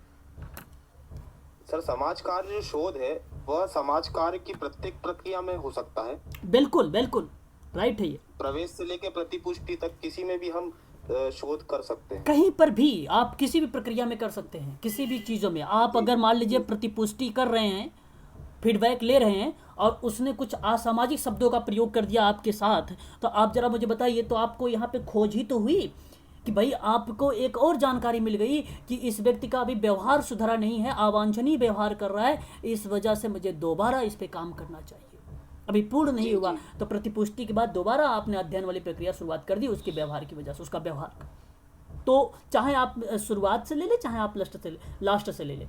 S3: सर समाज कार्य जो शोध है वह समाज कार्य की प्रत्येक प्रक्रिया में हो सकता है।
S1: बिल्कुल बिल्कुल राइट है, ये
S3: प्रवेश से लेकर प्रतिपुष्टि तक किसी में भी हम शोध कर सकते हैं,
S1: कहीं पर भी आप किसी भी प्रक्रिया में कर सकते हैं, किसी भी चीज़ों में। आप अगर मान लीजिए प्रतिपुष्टि कर रहे हैं, फीडबैक ले रहे हैं, और उसने कुछ असामाजिक शब्दों का प्रयोग कर दिया आपके साथ, तो आप जरा मुझे बताइए, तो आपको यहाँ पे खोज ही तो हुई कि भाई आपको एक और जानकारी मिल गई कि इस व्यक्ति का अभी व्यवहार सुधरा नहीं है, अवांछनीय व्यवहार कर रहा है, इस वजह से मुझे दोबारा इस पे काम करना चाहिए। अभी पूर्ण नहीं हुआ तो प्रतिपुष्टि के बाद दोबारा आपने अध्ययन वाली प्रक्रिया शुरुआत कर दी उसके व्यवहार की वजह से, उसका व्यवहार का। तो चाहे आप शुरुआत से ले ले, चाहे आप लास्ट से ले ले,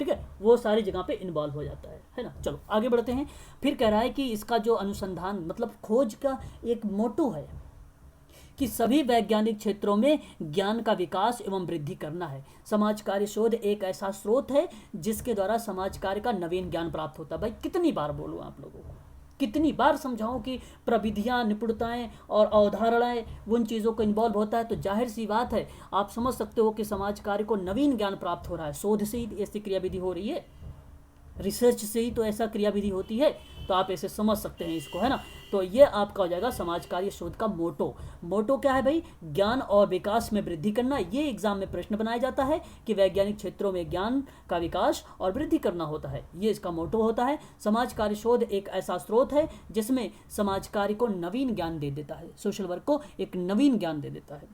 S1: ठीक है, वो सारी जगह पे इन्वॉल्व हो जाता है ना। चलो आगे बढ़ते हैं। फिर कह रहा है कि इसका जो अनुसंधान मतलब खोज का एक मोटो है कि सभी वैज्ञानिक क्षेत्रों में ज्ञान का विकास एवं वृद्धि करना है। समाज कार्य शोध एक ऐसा स्रोत है जिसके द्वारा समाज कार्य का नवीन ज्ञान प्राप्त होता है। भाई कितनी बार बोलूँ आप लोगों को, कितनी बार समझाऊं कि प्रविधियां, निपुणताएं और अवधारणाएं उन चीज़ों को इन्वॉल्व होता है, तो जाहिर सी बात है आप समझ सकते हो कि समाज कार्य को नवीन ज्ञान प्राप्त हो रहा है। शोध से ही ऐसी क्रियाविधि हो रही है, रिसर्च से ही तो ऐसा क्रियाविधि होती है, तो आप ऐसे समझ सकते हैं इसको, है ना। तो ये आपका हो जाएगा समाज कार्य शोध का मोटो क्या है भाई, ज्ञान और विकास में वृद्धि करना। ये एग्जाम में प्रश्न बनाया जाता है कि वैज्ञानिक क्षेत्रों में ज्ञान का विकास और वृद्धि करना होता है, ये इसका मोटो होता है। समाज कार्य शोध एक ऐसा स्रोत है जिसमें समाज कार्य को नवीन ज्ञान दे देता है, सोशल वर्क को एक नवीन ज्ञान दे देता है।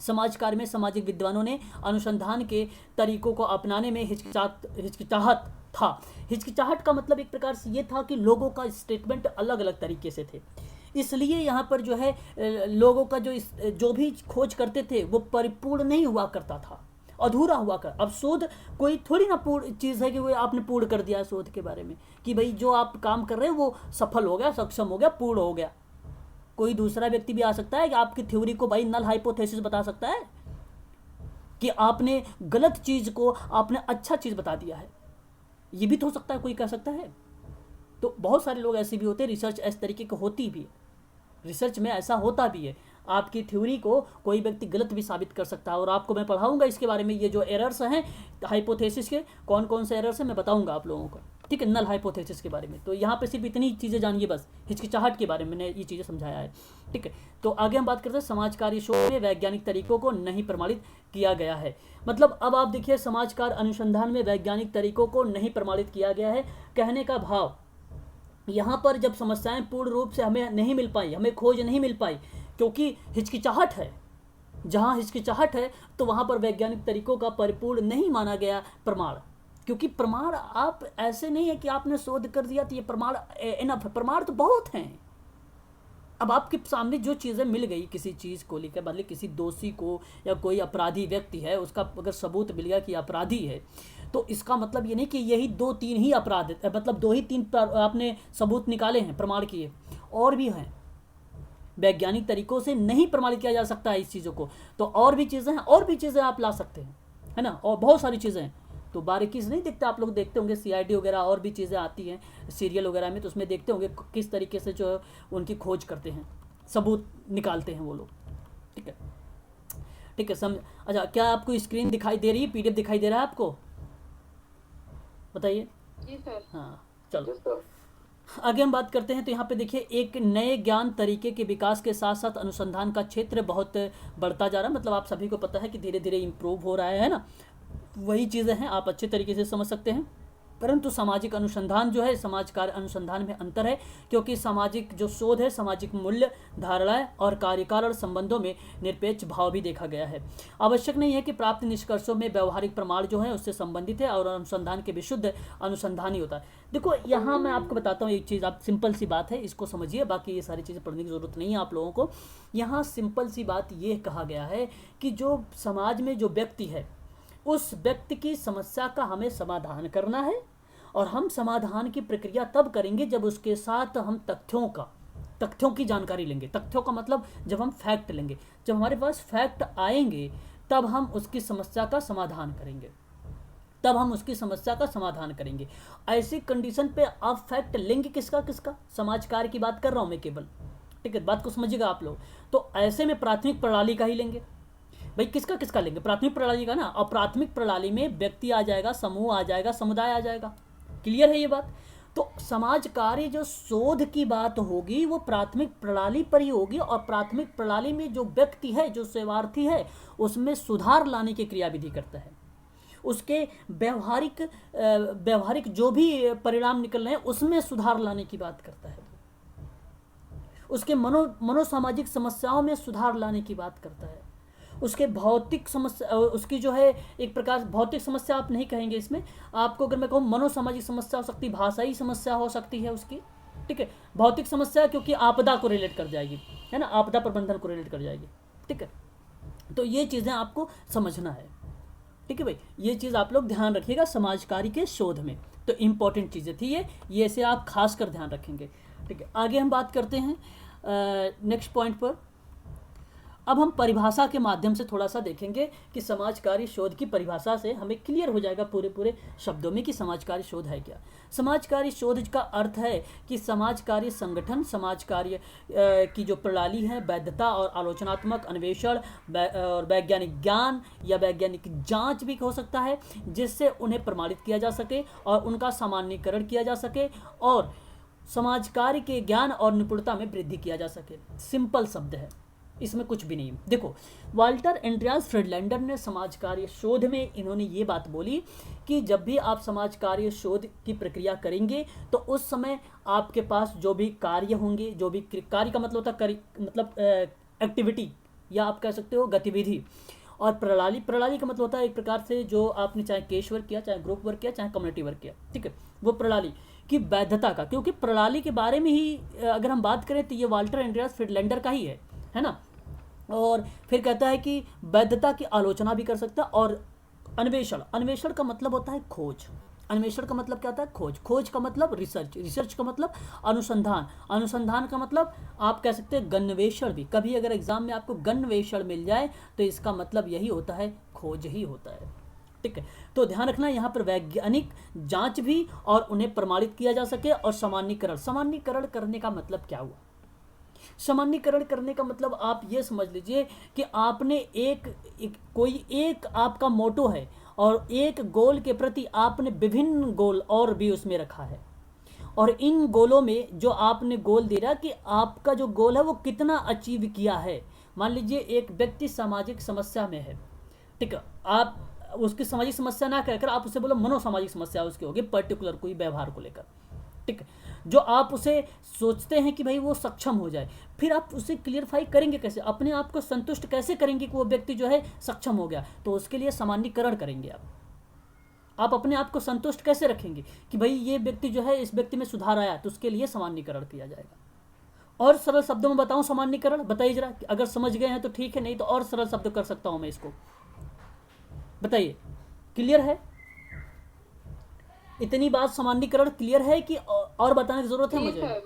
S1: समाज कार्य में सामाजिक विद्वानों ने अनुसंधान के तरीकों को अपनाने में हिचकिचाहट था। हिचकिचाहट का मतलब एक प्रकार से ये था कि लोगों का स्टेटमेंट अलग अलग तरीके से थे, इसलिए यहाँ पर जो है लोगों का जो भी खोज करते थे वो परिपूर्ण नहीं हुआ करता था, अधूरा हुआ कर। अब शोध कोई थोड़ी ना पूर्ण चीज़ है कि वो आपने पूर्ण कर दिया शोध के बारे में, कि भाई जो आप काम कर रहे हैं वो सफल हो गया, सक्षम हो गया, पूर्ण हो गया। कोई दूसरा व्यक्ति भी आ सकता है कि आपकी थ्योरी को भाई नल हाइपोथेसिस बता सकता है, कि आपने गलत चीज़ को आपने अच्छा चीज़ बता दिया है, ये भी तो हो सकता है, कोई कह सकता है। तो बहुत सारे लोग ऐसे भी होते हैं, रिसर्च इस तरीके की होती भी है, रिसर्च में ऐसा होता भी है। आपकी थ्योरी को कोई व्यक्ति गलत भी साबित कर सकता है, और आपको मैं पढ़ाऊंगा इसके बारे में, ये जो एरर्स हैं हाइपोथेसिस के, कौन कौन से एरर्स हैं मैं बताऊंगा आप लोगों को, ठीक है, नल हाइपोथेसिस के बारे में। तो यहाँ पे सिर्फ इतनी चीज़ें जानिए बस, हिचकिचाहट के बारे में मैंने ये चीज़ें समझाया है, ठीक है। तो आगे हम बात करते हैं समाजकार्य शोध में वैज्ञानिक तरीकों को नहीं प्रमाणित किया गया है। मतलब अब आप देखिए, समाजकार अनुसंधान में वैज्ञानिक तरीकों को नहीं प्रमाणित किया गया है। कहने का भाव, यहाँ पर जब समस्याएं पूर्ण रूप से हमें नहीं मिल पाई, हमें खोज नहीं मिल पाई, क्योंकि हिचकिचाहट है, जहाँ हिचकिचाहट है तो वहाँ पर वैज्ञानिक तरीकों का परिपूर्ण नहीं माना गया प्रमाण। क्योंकि प्रमाण आप ऐसे नहीं है कि आपने शोध कर दिया तो ये प्रमाण इनफ है, प्रमाण तो बहुत हैं। अब आपके सामने जो चीज़ें मिल गई किसी चीज़ को लेकर, मतलब किसी दोषी को या कोई अपराधी व्यक्ति है, उसका अगर सबूत मिल गया कि अपराधी है, तो इसका मतलब ये नहीं कि यही 2-3 ही अपराध, मतलब 2 ही 3 आपने सबूत निकाले हैं, प्रमाण किए, और भी हैं। वैज्ञानिक तरीकों से नहीं प्रमाणित किया जा सकता है इस चीज़ों को, तो और भी चीज़ें हैं, और भी चीज़ें आप ला सकते हैं, है ना, और बहुत सारी चीज़ें हैं। तो बारीकी से नहीं देखते, आप लोग देखते होंगे CID वगैरह और भी चीज़ें आती हैं सीरियल वगैरह में, तो उसमें देखते होंगे किस तरीके से जो उनकी खोज करते हैं, सबूत निकालते हैं वो लोग, ठीक है, ठीक है, समझ। अच्छा, क्या आपको स्क्रीन दिखाई दे रही है, PDF दिखाई दे रहा है आपको, बताइए।
S2: जी सर।
S1: हाँ, चलो आगे हम बात करते हैं। तो यहाँ पे देखिए, एक नए ज्ञान तरीके के विकास के साथ साथ अनुसंधान का क्षेत्र बहुत बढ़ता जा रहा है। मतलब आप सभी को पता है कि धीरे धीरे इम्प्रूव हो रहा है ना, वही चीज़ें हैं, आप अच्छे तरीके से समझ सकते हैं। परंतु सामाजिक अनुसंधान जो है, समाज कार्य अनुसंधान में अंतर है, क्योंकि सामाजिक जो शोध है सामाजिक मूल्य, धारणाएं और कार्यकाल और संबंधों में निरपेक्ष भाव भी देखा गया है। आवश्यक नहीं है कि प्राप्त निष्कर्षों में व्यवहारिक प्रमाण जो है उससे संबंधित है, और अनुसंधान के विशुद्ध अनुसंधान ही होता है। देखो, यहाँ मैं आपको बताता हूँ एक चीज़, आप सिंपल सी बात है, इसको समझिए, बाकी ये सारी चीज़ें पढ़ने की ज़रूरत नहीं है आप लोगों को। यहाँ सिंपल सी बात ये कहा गया है कि जो समाज में जो व्यक्ति है, उस व्यक्ति की समस्या का हमें समाधान करना है, और हम समाधान की प्रक्रिया तब करेंगे जब उसके साथ हम तथ्यों की जानकारी लेंगे। तथ्यों का मतलब जब हम फैक्ट लेंगे, जब हमारे पास फैक्ट आएंगे तब हम उसकी समस्या का समाधान करेंगे, ऐसी कंडीशन पे आप फैक्ट लेंगे किसका, समाज कार्य की बात कर रहा हूँ मैं केवल, ठीक है, बात को समझिएगा आप लोग। तो ऐसे में प्राथमिक प्रणाली का ही लेंगे भाई, किसका लेंगे, प्राथमिक प्रणाली का ना। और प्राथमिक प्रणाली में व्यक्ति आ जाएगा, समूह आ जाएगा, समुदाय आ जाएगा। क्लियर है ये बात। तो समाज कार्य जो शोध की बात होगी वो प्राथमिक प्रणाली पर ही होगी, और प्राथमिक प्रणाली में जो व्यक्ति है, जो सेवार्थी है, उसमें सुधार लाने की क्रियाविधि करता है। उसके व्यवहारिक जो भी परिणाम निकल रहे हैं उसमें सुधार लाने की बात करता है। उसके मनोसामाजिक समस्याओं में सुधार लाने की बात करता है। उसके भौतिक समस्या, उसकी जो है एक प्रकार भौतिक समस्या आप नहीं कहेंगे इसमें, आपको अगर मैं कहूँ मनोसामाजिक समस्या हो सकती है, भाषाई समस्या हो सकती है उसकी, ठीक है। भौतिक समस्या क्योंकि आपदा को रिलेट कर जाएगी, है ना, आपदा प्रबंधन को रिलेट कर जाएगी, ठीक है। तो ये चीज़ें आपको समझना है, ठीक है भाई, ये चीज़ आप लोग ध्यान रखिएगा समाज कार्य के शोध में। तो इम्पॉर्टेंट चीज़ें थी ये से आप खास कर ध्यान रखेंगे, ठीक है। आगे हम बात करते हैं नेक्स्ट पॉइंट पर। अब हम परिभाषा के माध्यम से थोड़ा सा देखेंगे कि समाज कार्य शोध की परिभाषा से हमें क्लियर हो जाएगा पूरे शब्दों में कि समाज कार्य शोध है क्या। समाज कार्य शोध का अर्थ है कि समाज कार्य संगठन, समाज कार्य की जो प्रणाली है, वैधता और आलोचनात्मक अन्वेषण और वैज्ञानिक ज्ञान या वैज्ञानिक जांच भी हो सकता है, जिससे उन्हें प्रमाणित किया जा सके और उनका सामान्यीकरण किया जा सके और समाज कार्य के ज्ञान और निपुणता में वृद्धि किया जा सके। सिंपल शब्द है, इसमें कुछ भी नहीं। देखो, वाल्टर एंड्रियास फ्रीडलैंडर ने समाज कार्य शोध में इन्होंने ये बात बोली कि जब भी आप समाज कार्य शोध की प्रक्रिया करेंगे तो उस समय आपके पास जो भी कार्य होंगे, जो भी कार्य का मतलब होता है मतलब एक्टिविटी या आप कह सकते हो गतिविधि, और प्रणाली का मतलब होता है एक प्रकार से जो आपने चाहे केस वर्क किया, चाहे ग्रुप वर्क किया, चाहे कम्युनिटी वर्क किया, ठीक है, वो प्रणाली की वैधता का। क्योंकि प्रणाली के बारे में ही अगर हम बात करें तो ये वाल्टर एंड्रियास फ्रीडलैंडर का ही है ना। और फिर कहता है कि वैधता की आलोचना भी कर सकता है और अन्वेषण, अन्वेषण का मतलब होता है खोज। अन्वेषण का मतलब क्या होता है? खोज। खोज का मतलब रिसर्च, रिसर्च का मतलब अनुसंधान, अनुसंधान का मतलब आप कह सकते हैं गन्वेषण भी। कभी अगर एग्जाम में आपको गन्वेषण मिल जाए तो इसका मतलब यही होता है, खोज ही होता है। ठीक है, तो ध्यान रखना यहाँ पर वैज्ञानिक जांच भी और उन्हें प्रमाणित किया जा सके, और सामान्यीकरण, सामान्यीकरण करने का मतलब क्या हुआ? सामान्यीकरण करने का मतलब आप ये समझ लीजिए कि आपने कोई एक आपका मोटो है और एक गोल के प्रति आपने विभिन्न गोल और भी उसमें रखा है, और इन गोलों में जो आपने गोल दे रहा कि आपका जो गोल है वो कितना अचीव किया है। मान लीजिए एक व्यक्ति सामाजिक समस्या में है, ठीक है, आप उसकी सामाजिक समस्या ना कहकर आप उसे बोलो मनोसामाजिक समस्या उसकी होगी, पर्टिकुलर कोई व्यवहार को लेकर, ठीक है, जो आप उसे सोचते हैं कि भाई वो सक्षम हो जाए, फिर आप उसे क्लियरफाई करेंगे कैसे, अपने आप को संतुष्ट कैसे करेंगे कि वो व्यक्ति जो है सक्षम हो गया? तो उसके लिए सामान्यीकरण करेंगे आप अपने आप को संतुष्ट कैसे रखेंगे कि भाई ये व्यक्ति जो है, इस व्यक्ति में सुधार आया, तो उसके लिए सामान्यीकरण किया जाएगा। और सरल शब्दों में बताऊं सामान्यीकरण, बताइए जरा, अगर समझ गए हैं तो ठीक है, नहीं तो और सरल शब्द कर सकता हूं मैं इसको, बताइए, क्लियर है? इतनी बात सामान्यीकरण क्लियर है कि और बताने की जरूरत है मुझे?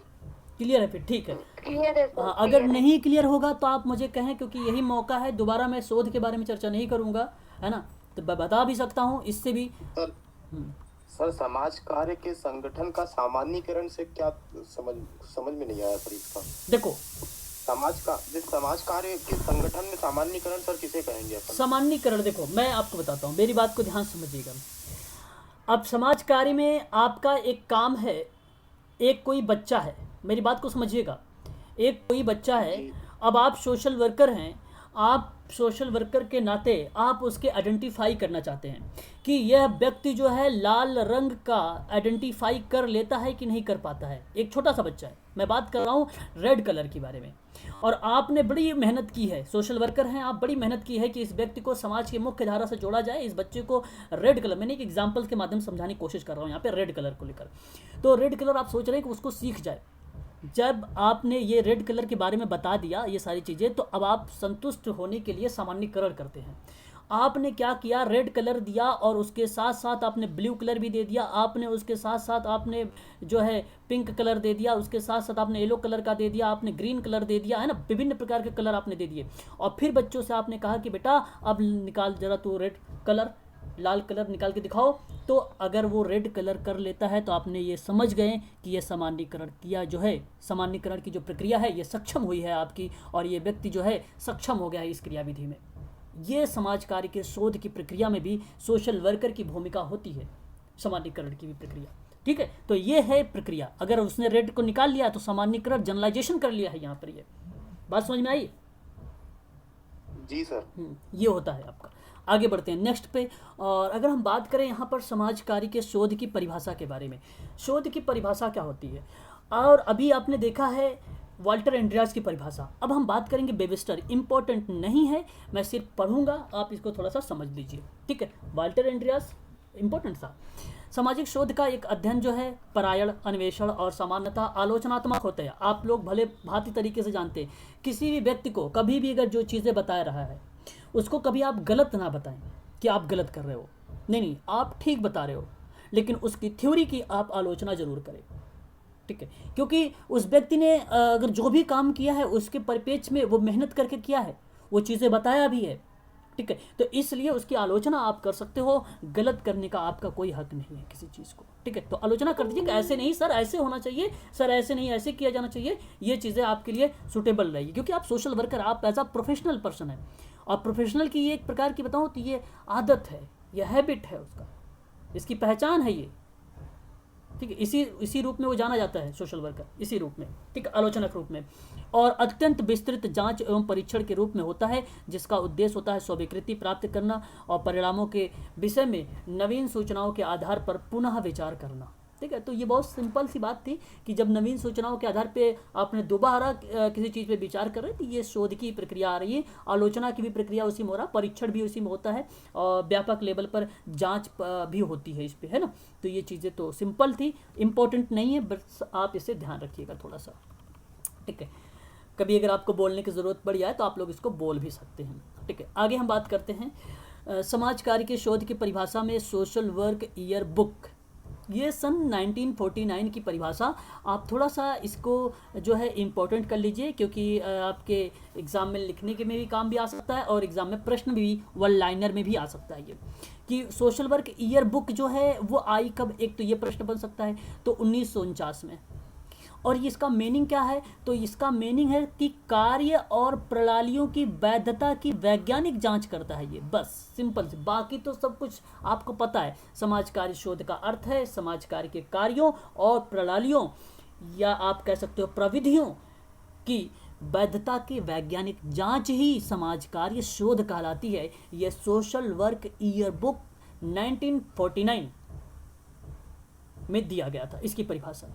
S1: क्लियर है, फिर ठीक है।
S2: क्लियर है सर,
S1: अगर नहीं क्लियर होगा तो आप मुझे कहें, क्योंकि यही मौका है। दोबारा मैं शोध के बारे में चर्चा नहीं करूंगा, है ना, तो बता भी सकता हूं इससे भी।
S3: सर समाज कार्य के संगठन का सामान्यीकरण से क्या समझ में नहीं आया सर इसका।
S1: देखो,
S3: समाज कार्य के संगठन में सामान्यीकरण सर किसे कहेंगे अपन?
S1: सामान्यीकरण देखो मैं आपको बताता हूँ, मेरी बात को ध्यान समझिएगा। अब समाज कार्य में आपका एक काम है, एक कोई बच्चा है, मेरी बात को समझिएगा, एक कोई बच्चा है, अब आप सोशल वर्कर हैं, आप सोशल वर्कर के नाते आप उसके आइडेंटिफाई करना चाहते हैं कि यह व्यक्ति जो है लाल रंग का आइडेंटिफाई कर लेता है कि नहीं कर पाता है। एक छोटा सा बच्चा है, मैं बात कर रहा हूँ रेड कलर के बारे में, और आपने बड़ी मेहनत की है, सोशल वर्कर हैं आप, बड़ी मेहनत की है कि इस व्यक्ति को समाज की मुख्य धारा से जोड़ा जाए, इस बच्चे को रेड कलर, मैंने एक एग्जाम्पल के माध्यम से समझाने की कोशिश कर रहा हूँ यहाँ पे रेड कलर को लेकर। तो रेड कलर आप सोच रहे हैं कि उसको सीख जाए। जब आपने ये रेड कलर के बारे में बता दिया ये सारी चीज़ें, तो अब आप संतुष्ट होने के लिए सामान्यीकरण करते हैं। आपने क्या किया, रेड कलर दिया और उसके साथ साथ आपने ब्लू कलर भी दे दिया, आपने उसके साथ साथ आपने जो है पिंक कलर दे दिया, उसके साथ साथ आपने येलो कलर का दे दिया, आपने ग्रीन कलर दे दिया, है ना, विभिन्न प्रकार के कलर आपने दे दिए। और फिर बच्चों से आपने कहा कि बेटा अब निकाल जरा तू रेड कलर, लाल कलर निकाल के दिखाओ। तो अगर वो रेड कलर कर लेता है तो आपने ये समझ गए कि ये सामान्यीकरण किया, जो है सामान्यीकरण की जो प्रक्रिया है ये सक्षम हुई है आपकी, और ये व्यक्ति जो है सक्षम हो गया है इस क्रियाविधि में। ये समाज कार्य के शोध की प्रक्रिया में भी सोशल वर्कर की भूमिका होती है, सामान्यीकरण की भी प्रक्रिया। ठीक है, तो ये है प्रक्रिया। अगर उसने रेड को निकाल लिया तो सामान्यीकरण, जनरलाइजेशन कर लिया है यहाँ पर। ये बात समझ में आई?
S3: जी सर।
S1: ये होता है आपका। आगे बढ़ते हैं नेक्स्ट पे। और अगर हम बात करें यहाँ पर समाज कार्य के शोध की परिभाषा के बारे में, शोध की परिभाषा क्या होती है, और अभी आपने देखा है वाल्टर एंड्रियास की परिभाषा। अब हम बात करेंगे वेबस्टर, इंपॉर्टेंट नहीं है, मैं सिर्फ पढ़ूंगा, आप इसको थोड़ा सा समझ लीजिए। ठीक है, वाल्टर एंड्रियास इंपॉर्टेंट था। सामाजिक शोध का एक अध्ययन जो है परायण, अन्वेषण और सामान्यता आलोचनात्मक होते हैं। आप लोग भले भांति तरीके से जानते हैं, किसी भी व्यक्ति को कभी भी अगर जो चीज़ें बता रहा है उसको कभी आप गलत ना बताएं कि आप गलत कर रहे हो, नहीं, आप ठीक बता रहे हो, लेकिन उसकी थ्योरी की आप आलोचना जरूर करें। ठीक है, क्योंकि उस व्यक्ति ने अगर जो भी काम किया है उसके परिप्रेक्ष्य में वो मेहनत करके किया है, वो चीज़ें बताया भी है। ठीक है, तो इसलिए उसकी आलोचना आप कर सकते हो, गलत करने का आपका कोई हक नहीं है किसी चीज़ को। ठीक है, तो आलोचना कर दीजिए कि ऐसे नहीं सर, ऐसे होना चाहिए सर, ऐसे नहीं, ऐसे किया जाना चाहिए, ये चीज़ें आपके लिए सूटेबल रहेगी, क्योंकि आप सोशल वर्कर, आप एज अ प्रोफेशनल पर्सन है। और प्रोफेशनल की ये एक प्रकार की बताऊँ तो ये आदत है, ये हैबिट है उसका, इसकी पहचान है ये। ठीक है, इसी रूप में वो जाना जाता है सोशल वर्कर, इसी रूप में, ठीक है, आलोचना के रूप में। और अत्यंत विस्तृत जांच एवं परीक्षण के रूप में होता है, जिसका उद्देश्य होता है स्वीकृति प्राप्त करना और परिणामों के विषय में नवीन सूचनाओं के आधार पर पुनः विचार करना। ठीक है, तो ये बहुत सिंपल सी बात थी कि जब नवीन सूचनाओं के आधार पे आपने दोबारा किसी चीज़ पे विचार कर रहे हैं तो ये शोध की प्रक्रिया आ रही है। आलोचना की भी प्रक्रिया उसी में हो रहा है, परीक्षण भी उसी में होता है, और व्यापक लेवल पर जांच भी होती है इस पे, है ना। तो ये चीज़ें तो सिंपल थी, इम्पोर्टेंट नहीं है, बस आप इसे ध्यान रखिएगा थोड़ा सा। ठीक है, कभी अगर आपको बोलने की ज़रूरत पड़ जाए तो आप लोग इसको बोल भी सकते हैं। ठीक है, आगे हम बात करते हैं समाज कार्य के शोध की परिभाषा में सोशल वर्क ईयर बुक, ये सन 1949 की परिभाषा। आप थोड़ा सा इसको जो है इम्पोर्टेंट कर लीजिए, क्योंकि आपके एग्ज़ाम में लिखने के में भी काम भी आ सकता है और एग्ज़ाम में प्रश्न भी वन लाइनर में भी आ सकता है। ये कि सोशल वर्क ईयर बुक जो है वो आई कब, एक तो ये प्रश्न बन सकता है, तो 1949 में। और इसका मीनिंग क्या है, तो इसका मीनिंग है कि कार्य और प्रणालियों की वैधता की वैज्ञानिक जांच करता है ये, बस सिंपल से। बाकी तो सब कुछ आपको पता है। समाज कार्य शोध का अर्थ है समाज कार्य के कार्यों और प्रणालियों, या आप कह सकते हो प्रविधियों की वैधता की वैज्ञानिक जांच ही समाज कार्य शोध कहलाती है। यह सोशल वर्क ईयर बुक 1949 में दिया गया था इसकी परिभाषा।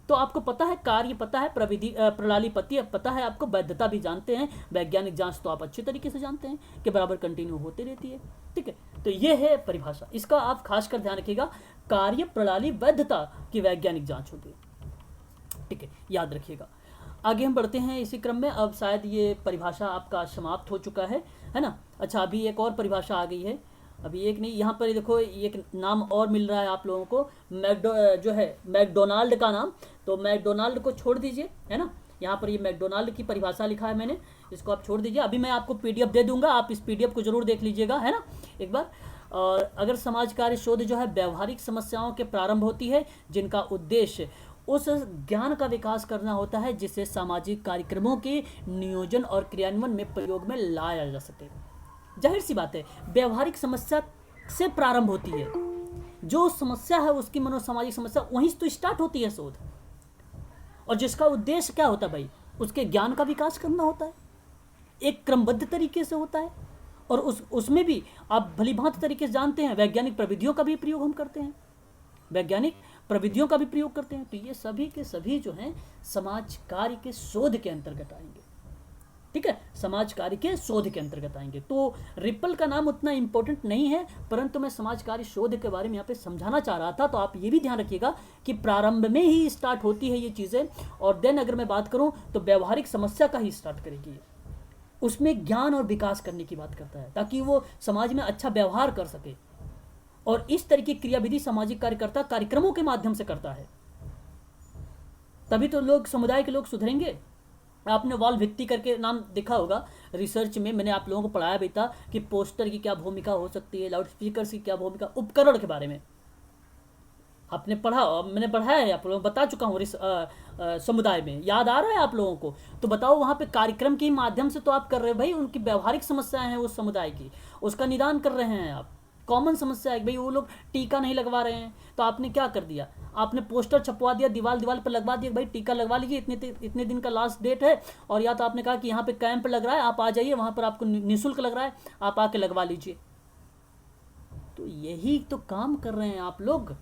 S1: तो आपको पता है कार्य पता है, प्रविधि प्रणाली पता है, आपको वैधता भी जानते हैं, वैज्ञानिक जांच तो आप अच्छे तरीके से जानते हैं कि बराबर कंटिन्यू होती रहती है। ठीक है, तो ये है परिभाषा, इसका आप खासकर ध्यान रखिएगा। कार्य प्रणाली वैधता की वैज्ञानिक जांच होती है। ठीक है, याद रखिएगा। आगे हम बढ़ते हैं इसी क्रम में। अब शायद ये परिभाषा आपका समाप्त हो चुका है ना। अच्छा, अभी एक और परिभाषा आ गई है, अभी एक नहीं, यहाँ पर देखो एक नाम और मिल रहा है आप लोगों को, जो है मैकडोनाल्ड का नाम। तो मैकडोनाल्ड को छोड़ दीजिए, है ना। यहाँ पर ये मैकडोनाल्ड की परिभाषा लिखा है मैंने, इसको आप छोड़ दीजिए। अभी मैं आपको पीडीएफ दे दूंगा, आप इस पीडीएफ को जरूर देख लीजिएगा, है ना, एक बार। और अगर समाज कार्य शोध जो है व्यवहारिक समस्याओं के प्रारंभ होती है जिनका उद्देश्य उस ज्ञान का विकास करना होता है जिसे सामाजिक कार्यक्रमों के नियोजन और क्रियान्वयन में प्रयोग में लाया जा सके। जाहिर सी बात है, व्यवहारिक समस्या से प्रारंभ होती है, जो समस्या है उसकी मनोसामाजिक समस्या वहीं से तो स्टार्ट होती है शोध, और जिसका उद्देश्य क्या होता है भाई, उसके ज्ञान का विकास करना होता है, एक क्रमबद्ध तरीके से होता है। और उसमें भी आप भलीभांति तरीके से जानते हैं वैज्ञानिक प्रविधियों का भी प्रयोग हम करते हैं, वैज्ञानिक प्रविधियों का भी प्रयोग करते हैं। तो ये सभी के सभी जो हैं समाज कार्य के शोध के अंतर्गत आएंगे। ठीक है, समाज कार्य के शोध के अंतर्गत आएंगे। तो रिपल का नाम उतना इंपॉर्टेंट नहीं है, परंतु मैं समाज कार्य शोध के बारे में यहाँ पे समझाना चाह रहा था। तो आप ये भी ध्यान रखिएगा कि प्रारंभ में ही स्टार्ट होती है ये चीज़ें, और देन अगर मैं बात करूँ तो व्यवहारिक समस्या का ही स्टार्ट करेगी, उसमें ज्ञान और विकास करने की बात करता है ताकि वो समाज में अच्छा व्यवहार कर सके। और इस तरह की क्रियाविधि सामाजिक कार्यकर्ता कार्यक्रमों के माध्यम से करता है, तभी तो लोग, समुदाय के लोग सुधरेंगे। आपने वॉल भित्ति करके नाम देखा होगा, रिसर्च में मैंने आप लोगों को पढ़ाया भी था कि पोस्टर की क्या भूमिका हो सकती है, लाउड स्पीकर की क्या भूमिका, उपकरण के बारे में आपने पढ़ा, मैंने पढ़ाया है, आप लोगों को बता चुका हूँ समुदाय में, याद आ रहा है आप लोगों को। तो बताओ, वहाँ पे कार्यक्रम के माध्यम से तो आप कर रहे हैं भाई, उनकी व्यवहारिक समस्याएं हैं उस समुदाय की, उसका निदान कर रहे हैं आप। कॉमन समस्या है भाई, वो लोग टीका नहीं लगवा रहे हैं, तो आपने क्या कर दिया, आपने पोस्टर छपवा दिया, दीवार पर लगवा दिया, भाई टीका लगवा लीजिए, इतने दिन का लास्ट डेट है। और या तो आपने कहा कि यहाँ पे कैंप लग रहा है, आप आ जाइए, वहाँ पर आपको निःशुल्क लग रहा है, आप आके लगवा लीजिए। तो यही तो काम कर रहे हैं आप लोग।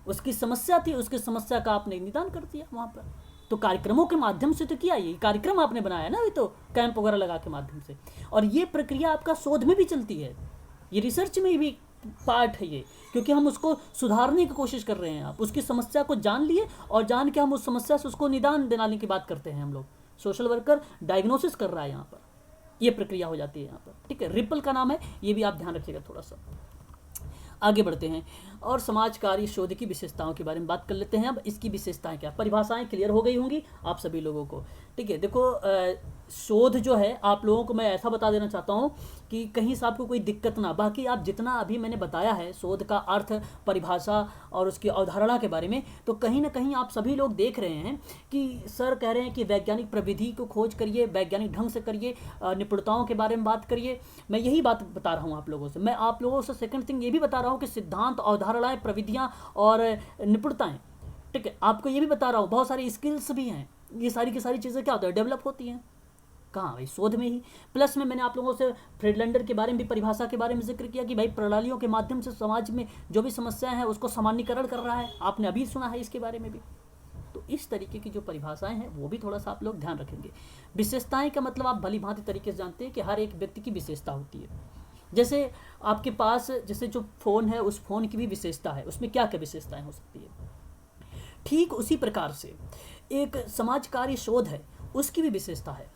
S1: उसकी समस्या थी, उसकी समस्या का आपने निदान कर दिया वहाँ पर। तो कार्यक्रमों के माध्यम से तो किया, ये कार्यक्रम आपने बनाया ना, ये तो कैंप वगैरह लगा के माध्यम से। और ये प्रक्रिया आपका शोध में भी चलती है, ये रिसर्च में भी पार्ट है ये, क्योंकि हम उसको सुधारने की कोशिश कर रहे हैं। आप उसकी समस्या को जान लिए और जान के हम उस समस्या से उसको निदान दिलाने की बात करते हैं हम लोग। सोशल वर्कर डायग्नोसिस कर रहा है यहाँ पर, ये प्रक्रिया हो जाती है यहाँ पर। ठीक है, रिपल का नाम है, ये भी आप ध्यान रखिएगा थोड़ा सा। आगे बढ़ते हैं और समाज कार्य शोध की विशेषताओं के बारे में बात कर लेते हैं। अब इसकी विशेषताएं क्या, परिभाषाएं क्लियर हो गई होंगी आप सभी लोगों को। ठीक है, देखो शोध जो है आप लोगों को मैं ऐसा बता देना चाहता हूँ कि कहीं से आपको कोई दिक्कत ना, बाकी आप जितना अभी मैंने बताया है शोध का अर्थ, परिभाषा और उसकी अवधारणा के बारे में, तो कहीं ना कहीं आप सभी लोग देख रहे हैं कि सर कह रहे हैं कि वैज्ञानिक प्रविधि को खोज करिए, वैज्ञानिक ढंग से करिए, निपुणताओं के बारे में बात करिए। मैं यही बात बता रहा हूँ आप लोगों से। मैं आप लोगों से सेकंड थिंग ये भी बता रहा हूँ कि सिद्धांत, अवधारणाएँ, प्रविधियाँ और निपुणताएँ, ठीक है, आपको ये भी बता रहा हूँ बहुत सारी स्किल्स भी हैं। ये सारी की सारी चीज़ें क्या होता है, डेवलप होती हैं कहाँ भाई, शोध में ही। प्लस में मैंने आप लोगों से फ्रीडलैंडर के बारे में भी, परिभाषा के बारे में जिक्र किया कि भाई प्रणालियों के माध्यम से समाज में जो भी समस्याएं हैं उसको सामान्यीकरण कर रहा है, आपने अभी सुना है इसके बारे में भी। तो इस तरीके की जो परिभाषाएं हैं वो भी थोड़ा सा आप लोग ध्यान रखेंगे। विशेषताएं का मतलब आप भली भांति तरीके से जानते हैं कि हर एक व्यक्ति की विशेषता होती है। जैसे आपके पास जैसे जो फ़ोन है, उस फ़ोन की भी विशेषता है, उसमें क्या क्या विशेषताएँ हो सकती है। ठीक उसी प्रकार से एक समाज कार्य शोध है, उसकी भी विशेषता है।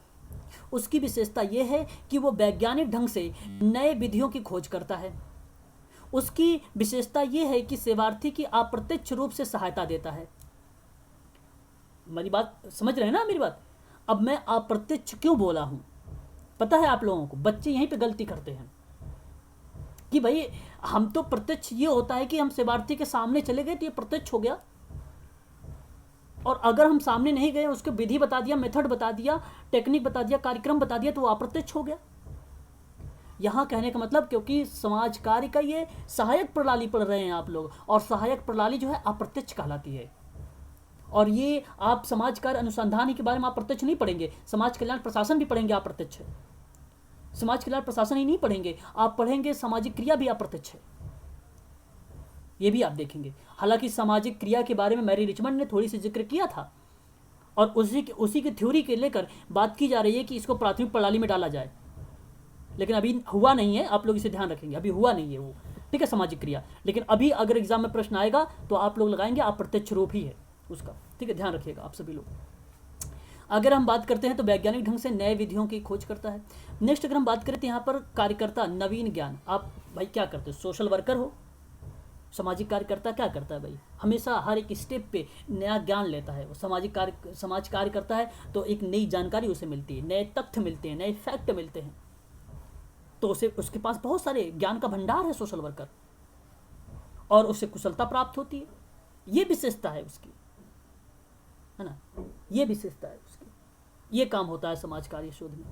S1: उसकी विशेषता ये है कि वो वैज्ञानिक ढंग से नए विधियों की खोज करता है। उसकी विशेषता ये है कि सेवार्थी की अप्रत्यक्ष रूप से सहायता देता है। मेरी बात समझ रहे हैं ना मेरी बात? अब मैं अप्रत्यक्ष क्यों बोला हूं, पता है आप लोगों को? बच्चे यहीं पे गलती करते हैं कि भाई हम तो प्रत्यक्ष, ये होता है कि हम सेवार्थी के सामने चले गए तो ये प्रत्यक्ष हो गया, और अगर हम सामने नहीं गए, उसको विधि बता दिया, मेथड बता दिया, टेक्निक बता दिया, कार्यक्रम बता दिया, तो वो अप्रत्यक्ष हो गया। यहां कहने का मतलब, क्योंकि समाज कार्य का ये सहायक प्रणाली पढ़ रहे हैं आप लोग, और सहायक प्रणाली जो है अप्रत्यक्ष कहलाती है। और ये आप समाज कार्य अनुसंधान के बारे में आप प्रत्यक्ष नहीं पढ़ेंगे, समाज कल्याण प्रशासन भी पढ़ेंगे अप्रत्यक्ष है। समाज कल्याण प्रशासन ही नहीं पढ़ेंगे, आप पढ़ेंगे सामाजिक क्रिया भी अप्रत्यक्ष है, ये भी आप देखेंगे। हालांकि सामाजिक क्रिया के बारे में मैरी रिचमंड ने थोड़ी सी जिक्र किया था, और उसी की थ्योरी के लेकर बात की जा रही है कि इसको प्राथमिक प्रणाली में डाला जाए, लेकिन अभी हुआ नहीं है। आप लोग इसे ध्यान रखेंगे, अभी हुआ नहीं है वो, ठीक है, सामाजिक क्रिया। लेकिन अभी अगर एग्जाम में प्रश्न आएगा तो आप लोग लगाएंगे अप्रत्यक्ष रूप ही है उसका, ठीक है, ध्यान रखिएगा आप सभी लोग। अगर हम बात करते हैं तो वैज्ञानिक ढंग से नए विधियों की खोज करता है। नेक्स्ट अगर हम बात करें तो यहाँ पर कार्यकर्ता नवीन ज्ञान, आप भाई क्या करते हो? सोशल वर्कर हो, सामाजिक कार्यकर्ता क्या करता है भाई? हमेशा हर एक स्टेप पे नया ज्ञान लेता है। वो समाज कार्य करता है तो एक नई जानकारी उसे मिलती है, नए तथ्य मिलते हैं, नए फैक्ट मिलते हैं, तो उसके पास बहुत सारे ज्ञान का भंडार है सोशल वर्कर, और उसे कुशलता प्राप्त होती है। ये विशेषता है उसकी, है ना, ये विशेषता है उसकी, ये काम होता है समाज कार्य शोध में।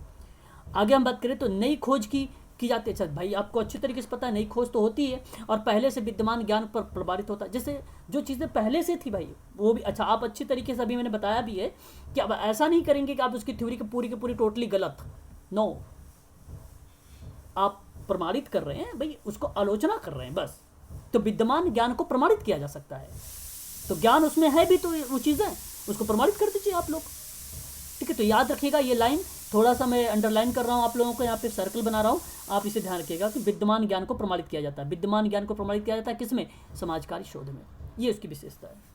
S1: आगे हम बात करें तो नई खोज की जाती है। अच्छा भाई, आपको अच्छी तरीके से पता है नई खोज तो होती है और पहले से विद्यमान ज्ञान पर प्रभावित होता है। जैसे जो चीज़ें पहले से थी भाई, वो भी अच्छा आप अच्छी तरीके से, अभी मैंने बताया भी है कि अब ऐसा नहीं करेंगे कि आप उसकी थ्योरी की पूरी टोटली गलत, नो, आप प्रमाणित कर रहे हैं भाई, उसको आलोचना कर रहे हैं बस। तो विद्यमान ज्ञान को प्रमाणित किया जा सकता है, तो ज्ञान उसमें है भी, तो वो चीज़ें उसको प्रमाणित कर दीजिए आप लोग, ठीक है। तो याद रखिएगा ये लाइन, थोड़ा सा मैं अंडरलाइन कर रहा हूँ आप लोगों को, यहाँ पे सर्कल बना रहा हूँ, आप इसे ध्यान रखिएगा कि विद्यमान ज्ञान को प्रमाणित किया जाता है। विद्यमान ज्ञान को प्रमाणित किया जाता है किसमें? समाज कार्य शोध में, ये उसकी विशेषता है।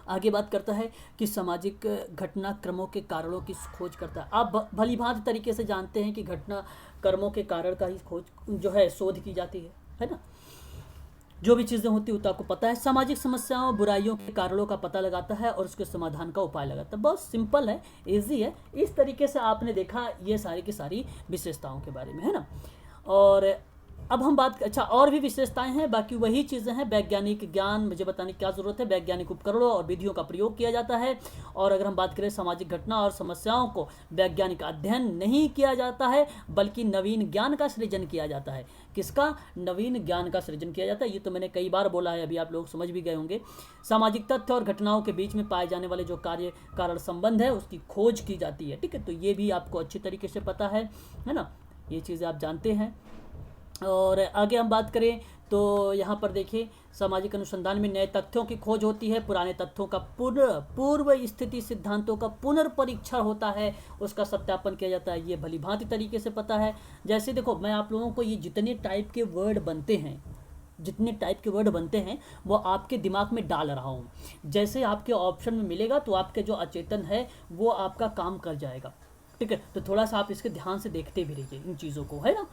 S1: आगे बात करता है कि सामाजिक घटनाक्रमों के कारणों की खोज करता है। आप भली भांति तरीके से जानते हैं कि घटना कर्मों के कारण का ही खोज जो है शोध की जाती है ना। जो भी चीज़ें होती है तो आपको पता है, सामाजिक समस्याओं बुराइयों के कारणों का पता लगाता है और उसके समाधान का उपाय लगाता है। बहुत सिंपल है, इजी है। इस तरीके से आपने देखा ये सारी की सारी विशेषताओं के बारे में, है ना। और अब हम बात, अच्छा और भी विशेषताएं हैं, बाकी वही चीज़ें हैं। वैज्ञानिक ज्ञान मुझे बताने की क्या ज़रूरत है, वैज्ञानिक उपकरणों और विधियों का प्रयोग किया जाता है। और अगर हम बात करें सामाजिक घटना और समस्याओं को वैज्ञानिक अध्ययन नहीं किया जाता है, बल्कि नवीन ज्ञान का सृजन किया जाता है। किसका? नवीन ज्ञान का सृजन किया जाता है। ये तो मैंने कई बार बोला है, अभी आप लोग समझ भी गए होंगे। सामाजिक तथ्य और घटनाओं के बीच में पाए जाने वाले जो कार्य कारण संबंध है उसकी खोज की जाती है, ठीक है। तो ये भी आपको अच्छी तरीके से पता है ना, ये चीज़ें आप जानते हैं। और आगे हम बात करें तो यहाँ पर देखिए, सामाजिक अनुसंधान में नए तथ्यों की खोज होती है, पुराने तथ्यों का पूर्व स्थिति सिद्धांतों का पुनर्परीक्षण होता है, उसका सत्यापन किया जाता है। ये भली भांति तरीके से पता है। जैसे देखो, मैं आप लोगों को ये जितने टाइप के वर्ड बनते हैं वो आपके दिमाग में डाल रहा हूँ। जैसे आपके ऑप्शन में मिलेगा तो आपके जो अचेतन है वो आपका काम कर जाएगा, ठीक है। तो थोड़ा सा आप इसके ध्यान से देखते भी रहिए इन चीज़ों को, है ना,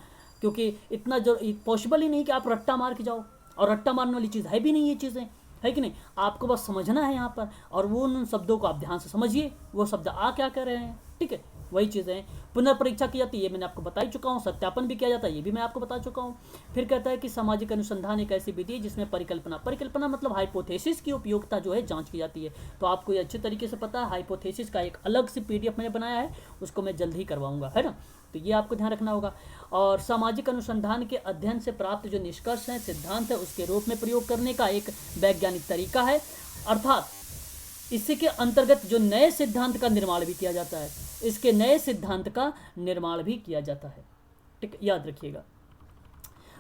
S1: क्योंकि इतना जो पॉसिबल ही नहीं कि आप रट्टा मार के जाओ, और रट्टा मारने वाली चीज़ है भी नहीं ये चीज़ें, है कि नहीं। आपको बस समझना है यहाँ पर, और वो उन शब्दों को आप ध्यान से समझिए, वो शब्द आ क्या कर रहे हैं, ठीक है। वही चीज़ें पुनर्परीक्षा की जाती है, ये मैंने आपको बता ही चुका हूँ। सत्यापन भी किया जाता है, ये भी मैं आपको बता चुका हूँ। फिर कहता है कि सामाजिक अनुसंधान एक ऐसी विधि है जिसमें परिकल्पना मतलब हाइपोथेसिस की उपयोगिता जो है जांच की जाती है। तो आपको ये अच्छे तरीके से पता है। हाइपोथेसिस का एक अलग से PDF मैंने बनाया है, उसको मैं जल्द ही करवाऊंगा, है ना। तो ये आपको ध्यान रखना होगा। और सामाजिक अनुसंधान के अध्ययन से प्राप्त जो निष्कर्ष है, सिद्धांत है, उसके रूप में प्रयोग करने का एक वैज्ञानिक तरीका है। अर्थात इसी के अंतर्गत जो नए सिद्धांत का निर्माण भी किया जाता है, इसके नए सिद्धांत का निर्माण भी किया जाता है, ठीक, याद रखिएगा।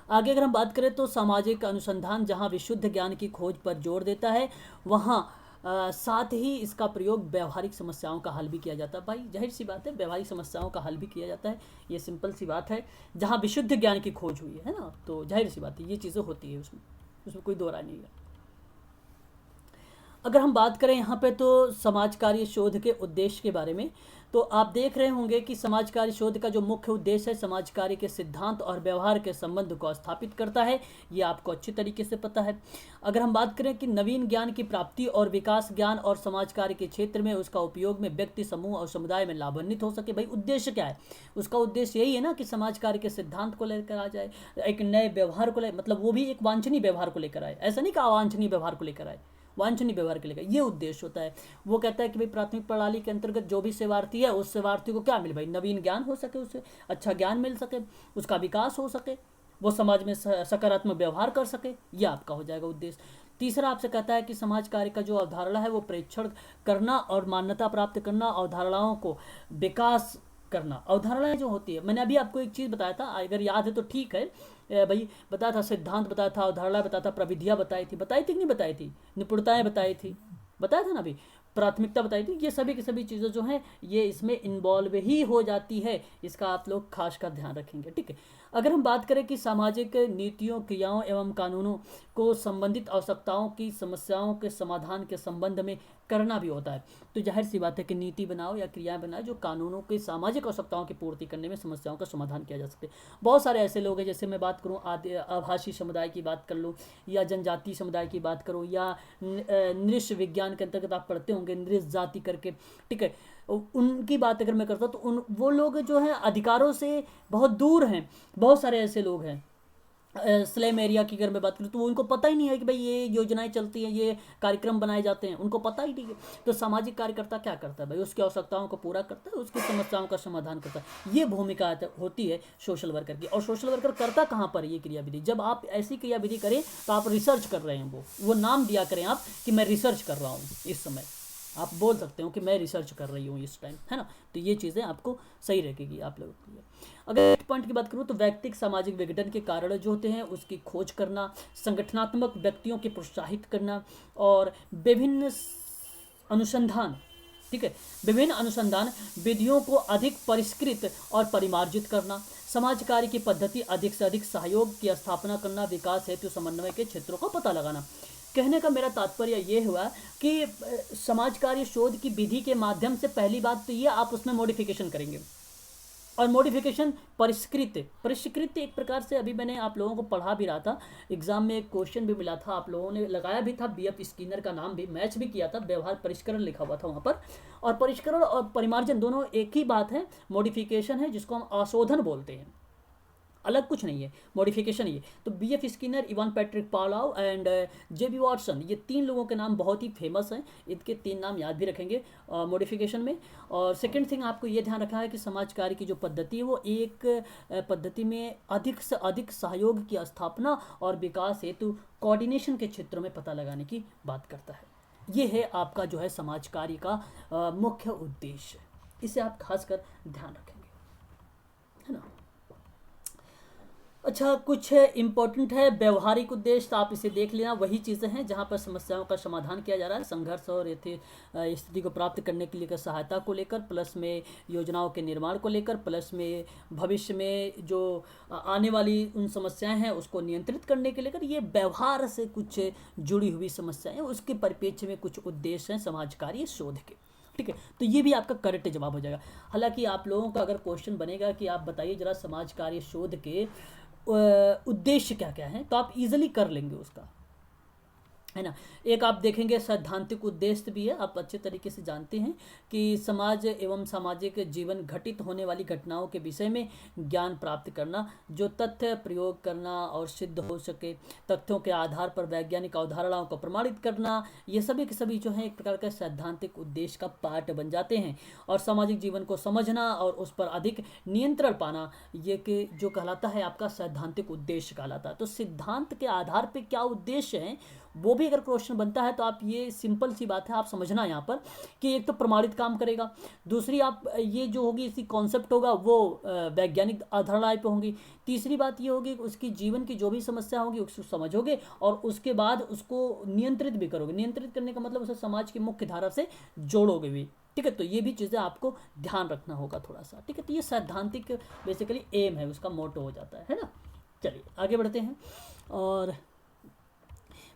S1: आगे अगर हम बात करें तो सामाजिक अनुसंधान जहां विशुद्ध ज्ञान की खोज पर जोर देता है, वहां साथ ही इसका प्रयोग व्यवहारिक समस्याओं का हल भी किया जाता है। भाई जाहिर सी बात है, व्यवहारिक समस्याओं का हल भी किया जाता है, ये सिंपल सी बात है। जहाँ विशुद्ध ज्ञान की खोज हुई है ना, तो जाहिर सी बात है ये चीज़ें होती है, उसमें कोई दो राय नहीं है। अगर हम बात करें यहाँ पे तो समाज कार्य शोध के उद्देश्य के बारे में, तो आप देख रहे होंगे कि समाज कार्य शोध का जो मुख्य उद्देश्य है समाज कार्य के सिद्धांत और व्यवहार के संबंध को स्थापित करता है। ये आपको अच्छी तरीके से पता है। अगर हम बात करें कि नवीन ज्ञान की प्राप्ति और विकास, ज्ञान और समाज कार्य के क्षेत्र में उसका उपयोग में व्यक्ति, समूह और समुदाय में लाभान्वित हो सके। भाई उद्देश्य क्या है? उसका उद्देश्य यही है ना कि समाज कार्य के सिद्धांत को लेकर आ जाए, एक नए व्यवहार को मतलब वो भी एक वांछनीय व्यवहार को लेकर आए, ऐसा नहीं कि अवांछनीय व्यवहार को लेकर आए, वांछनीय व्यवहार के लिए ये उद्देश्य होता है। वो कहता है कि भाई प्राथमिक प्रणाली के अंतर्गत जो भी सेवार्थी है उस सेवार्थी को क्या मिले? भाई नवीन ज्ञान हो सके, उसे अच्छा ज्ञान मिल सके, उसका विकास हो सके, वो समाज में सकारात्मक व्यवहार कर सके, ये आपका हो जाएगा उद्देश्य। तीसरा आपसे कहता है कि समाज कार्य का जो अवधारणा है वो प्रेक्षण करना और मान्यता प्राप्त करना, अवधारणाओं को विकास करना। अवधारणाएं जो होती है, मैंने अभी आपको एक चीज़ बताया था, अगर याद है तो ठीक है, भाई बताया था, सिद्धांत बताया था, अवधारणा बताया था, प्रविधियाँ बताई थी कि नहीं बताई थी, निपुणताएं बताई थी, बताया था ना अभी, प्राथमिकता बताई थी। ये सभी की सभी चीज़ें जो हैं ये इसमें इन्वॉल्व ही हो जाती है, इसका आप लोग खास कर ध्यान रखेंगे, ठीक है। अगर हम बात करें कि सामाजिक नीतियों, क्रियाओं एवं कानूनों को संबंधित आवश्यकताओं की समस्याओं के समाधान के संबंध में करना भी होता है, तो जाहिर सी बात है कि नीति बनाओ या क्रियाएं बनाओ जो कानूनों की सामाजिक आवश्यकताओं की पूर्ति करने में समस्याओं का समाधान किया जा सके। बहुत सारे ऐसे लोग हैं, जैसे मैं बात करूँ आभासी समुदाय की बात कर लूँ, या जनजातीय समुदाय की बात करूँ, या नृश विज्ञान के अंतर्गत आप पढ़ते होंगे नृश जाति करके, ठीक है, उनकी बात अगर मैं करता हूँ तो वो लोग जो हैं अधिकारों से बहुत दूर हैं। बहुत सारे ऐसे लोग हैं स्लेम एरिया की अगर मैं बात करूँ तो उनको पता ही नहीं है कि भाई ये योजनाएं चलती हैं, ये कार्यक्रम बनाए जाते हैं, उनको पता ही नहीं है। तो सामाजिक कार्यकर्ता क्या करता है? भाई उसकी आवश्यकताओं को पूरा करता है, उसकी समस्याओं का समाधान करता है। ये भूमिका होती है सोशल वर्कर की। और सोशल वर्कर करता कहाँ पर ये क्रियाविधि? जब आप ऐसी क्रियाविधि करें तो आप रिसर्च कर रहे हैं, वो नाम दिया करें आप कि मैं रिसर्च कर रहा हूँ, इस समय आप बोल सकते हो कि मैं रिसर्च कर रही हूँ इस टाइम, है ना। तो ये चीज़ें आपको सही रहेगी आप लोगों के लिए। अगर एक पॉइंट की बात करूँ तो व्यक्तिगत सामाजिक विघटन के कारण जो होते हैं उसकी खोज करना, संगठनात्मक व्यक्तियों के प्रोत्साहित करना, और विभिन्न अनुसंधान, ठीक है, विभिन्न अनुसंधान विधियों को अधिक परिष्कृत और परिमार्जित करना, समाज कार्य की पद्धति अधिक से अधिक सहयोग की स्थापना करना, विकास हेतु समन्वय के क्षेत्रों का पता लगाना। कहने का मेरा तात्पर्य ये हुआ कि समाज कार्य शोध की विधि के माध्यम से पहली बात तो ये आप उसमें मॉडिफिकेशन करेंगे, और मॉडिफिकेशन परिष्कृत एक प्रकार से, अभी मैंने आप लोगों को पढ़ा भी रहा था, एग्जाम में एक क्वेश्चन भी मिला था, आप लोगों ने लगाया भी था, बीएफ स्किनर का नाम भी मैच भी किया था, व्यवहार परिष्करण लिखा हुआ था वहाँ पर। और परिष्करण और परिमार्जन दोनों एक ही बात है, मॉडिफिकेशन है जिसको हम आशोधन बोलते हैं, अलग कुछ नहीं है, मॉडिफिकेशन ये। तो BF Skinner, Ivan Patrick Pavlov and JB Watson, ये तीन लोगों के नाम बहुत ही फेमस हैं, इनके तीन नाम याद भी रखेंगे मॉडिफिकेशन में। और सेकंड थिंग आपको ये ध्यान रखना है कि समाज कार्य की जो पद्धति है वो एक पद्धति में अधिक से अधिक सहयोग की स्थापना और विकास हेतु कोऑर्डिनेशन के क्षेत्रों में पता लगाने की बात करता है। ये है आपका जो है समाज कार्य का मुख्य उद्देश्य, इसे आप खासकर ध्यान रखेंगे, है ना। अच्छा, कुछ इम्पोर्टेंट है व्यवहारिक उद्देश्य, तो आप इसे देख लेना। वही चीज़ें हैं जहाँ पर समस्याओं का समाधान किया जा रहा है, संघर्ष और स्थिति को प्राप्त करने के लिए सहायता को लेकर, प्लस में योजनाओं के निर्माण को लेकर, प्लस में भविष्य में जो आने वाली उन समस्याएं हैं उसको नियंत्रित करने के लेकर, ये व्यवहार से कुछ जुड़ी हुई समस्याएं, उसके परिप्रेक्ष्य में कुछ उद्देश्य हैं समाज कार्य शोध के, ठीक है। तो ये भी आपका करेक्ट जवाब हो जाएगा। हालांकि आप लोगों का अगर क्वेश्चन बनेगा कि आप बताइए जरा समाज कार्य शोध के उद्देश्य क्या क्या है, तो आप इजीली कर लेंगे उसका, है ना। एक आप देखेंगे सैद्धांतिक उद्देश्य भी है, आप अच्छे तरीके से जानते हैं कि समाज एवं सामाजिक जीवन घटित होने वाली घटनाओं के विषय में ज्ञान प्राप्त करना, जो तथ्य प्रयोग करना और सिद्ध हो सके, तथ्यों के आधार पर वैज्ञानिक अवधारणाओं को प्रमाणित करना, ये सभी के सभी जो है एक प्रकार का सैद्धांतिक उद्देश्य का पार्ट बन जाते हैं। और सामाजिक जीवन को समझना और उस पर अधिक नियंत्रण पाना, ये कि जो कहलाता है आपका सैद्धांतिक उद्देश्य कहलाता है। तो सिद्धांत के आधार पर क्या उद्देश्य है वो भी अगर क्वेश्चन बनता है तो आप ये सिंपल सी बात है आप समझना यहाँ पर कि एक तो प्रमाणित काम करेगा, दूसरी आप ये जो होगी इसकी कॉन्सेप्ट होगा वो वैज्ञानिक अवधारणाएं पे होंगी, तीसरी बात ये होगी उसकी जीवन की जो भी समस्या होगी उसको समझोगे और उसके बाद उसको नियंत्रित भी करोगे। नियंत्रित करने का मतलब उसे समाज की मुख्य धारा से जोड़ोगे भी, ठीक है। तो ये भी चीज़ें आपको ध्यान रखना होगा थोड़ा सा, ठीक है। तो ये सैद्धांतिक बेसिकली एम है, उसका मोटो हो जाता है ना। चलिए आगे बढ़ते हैं। और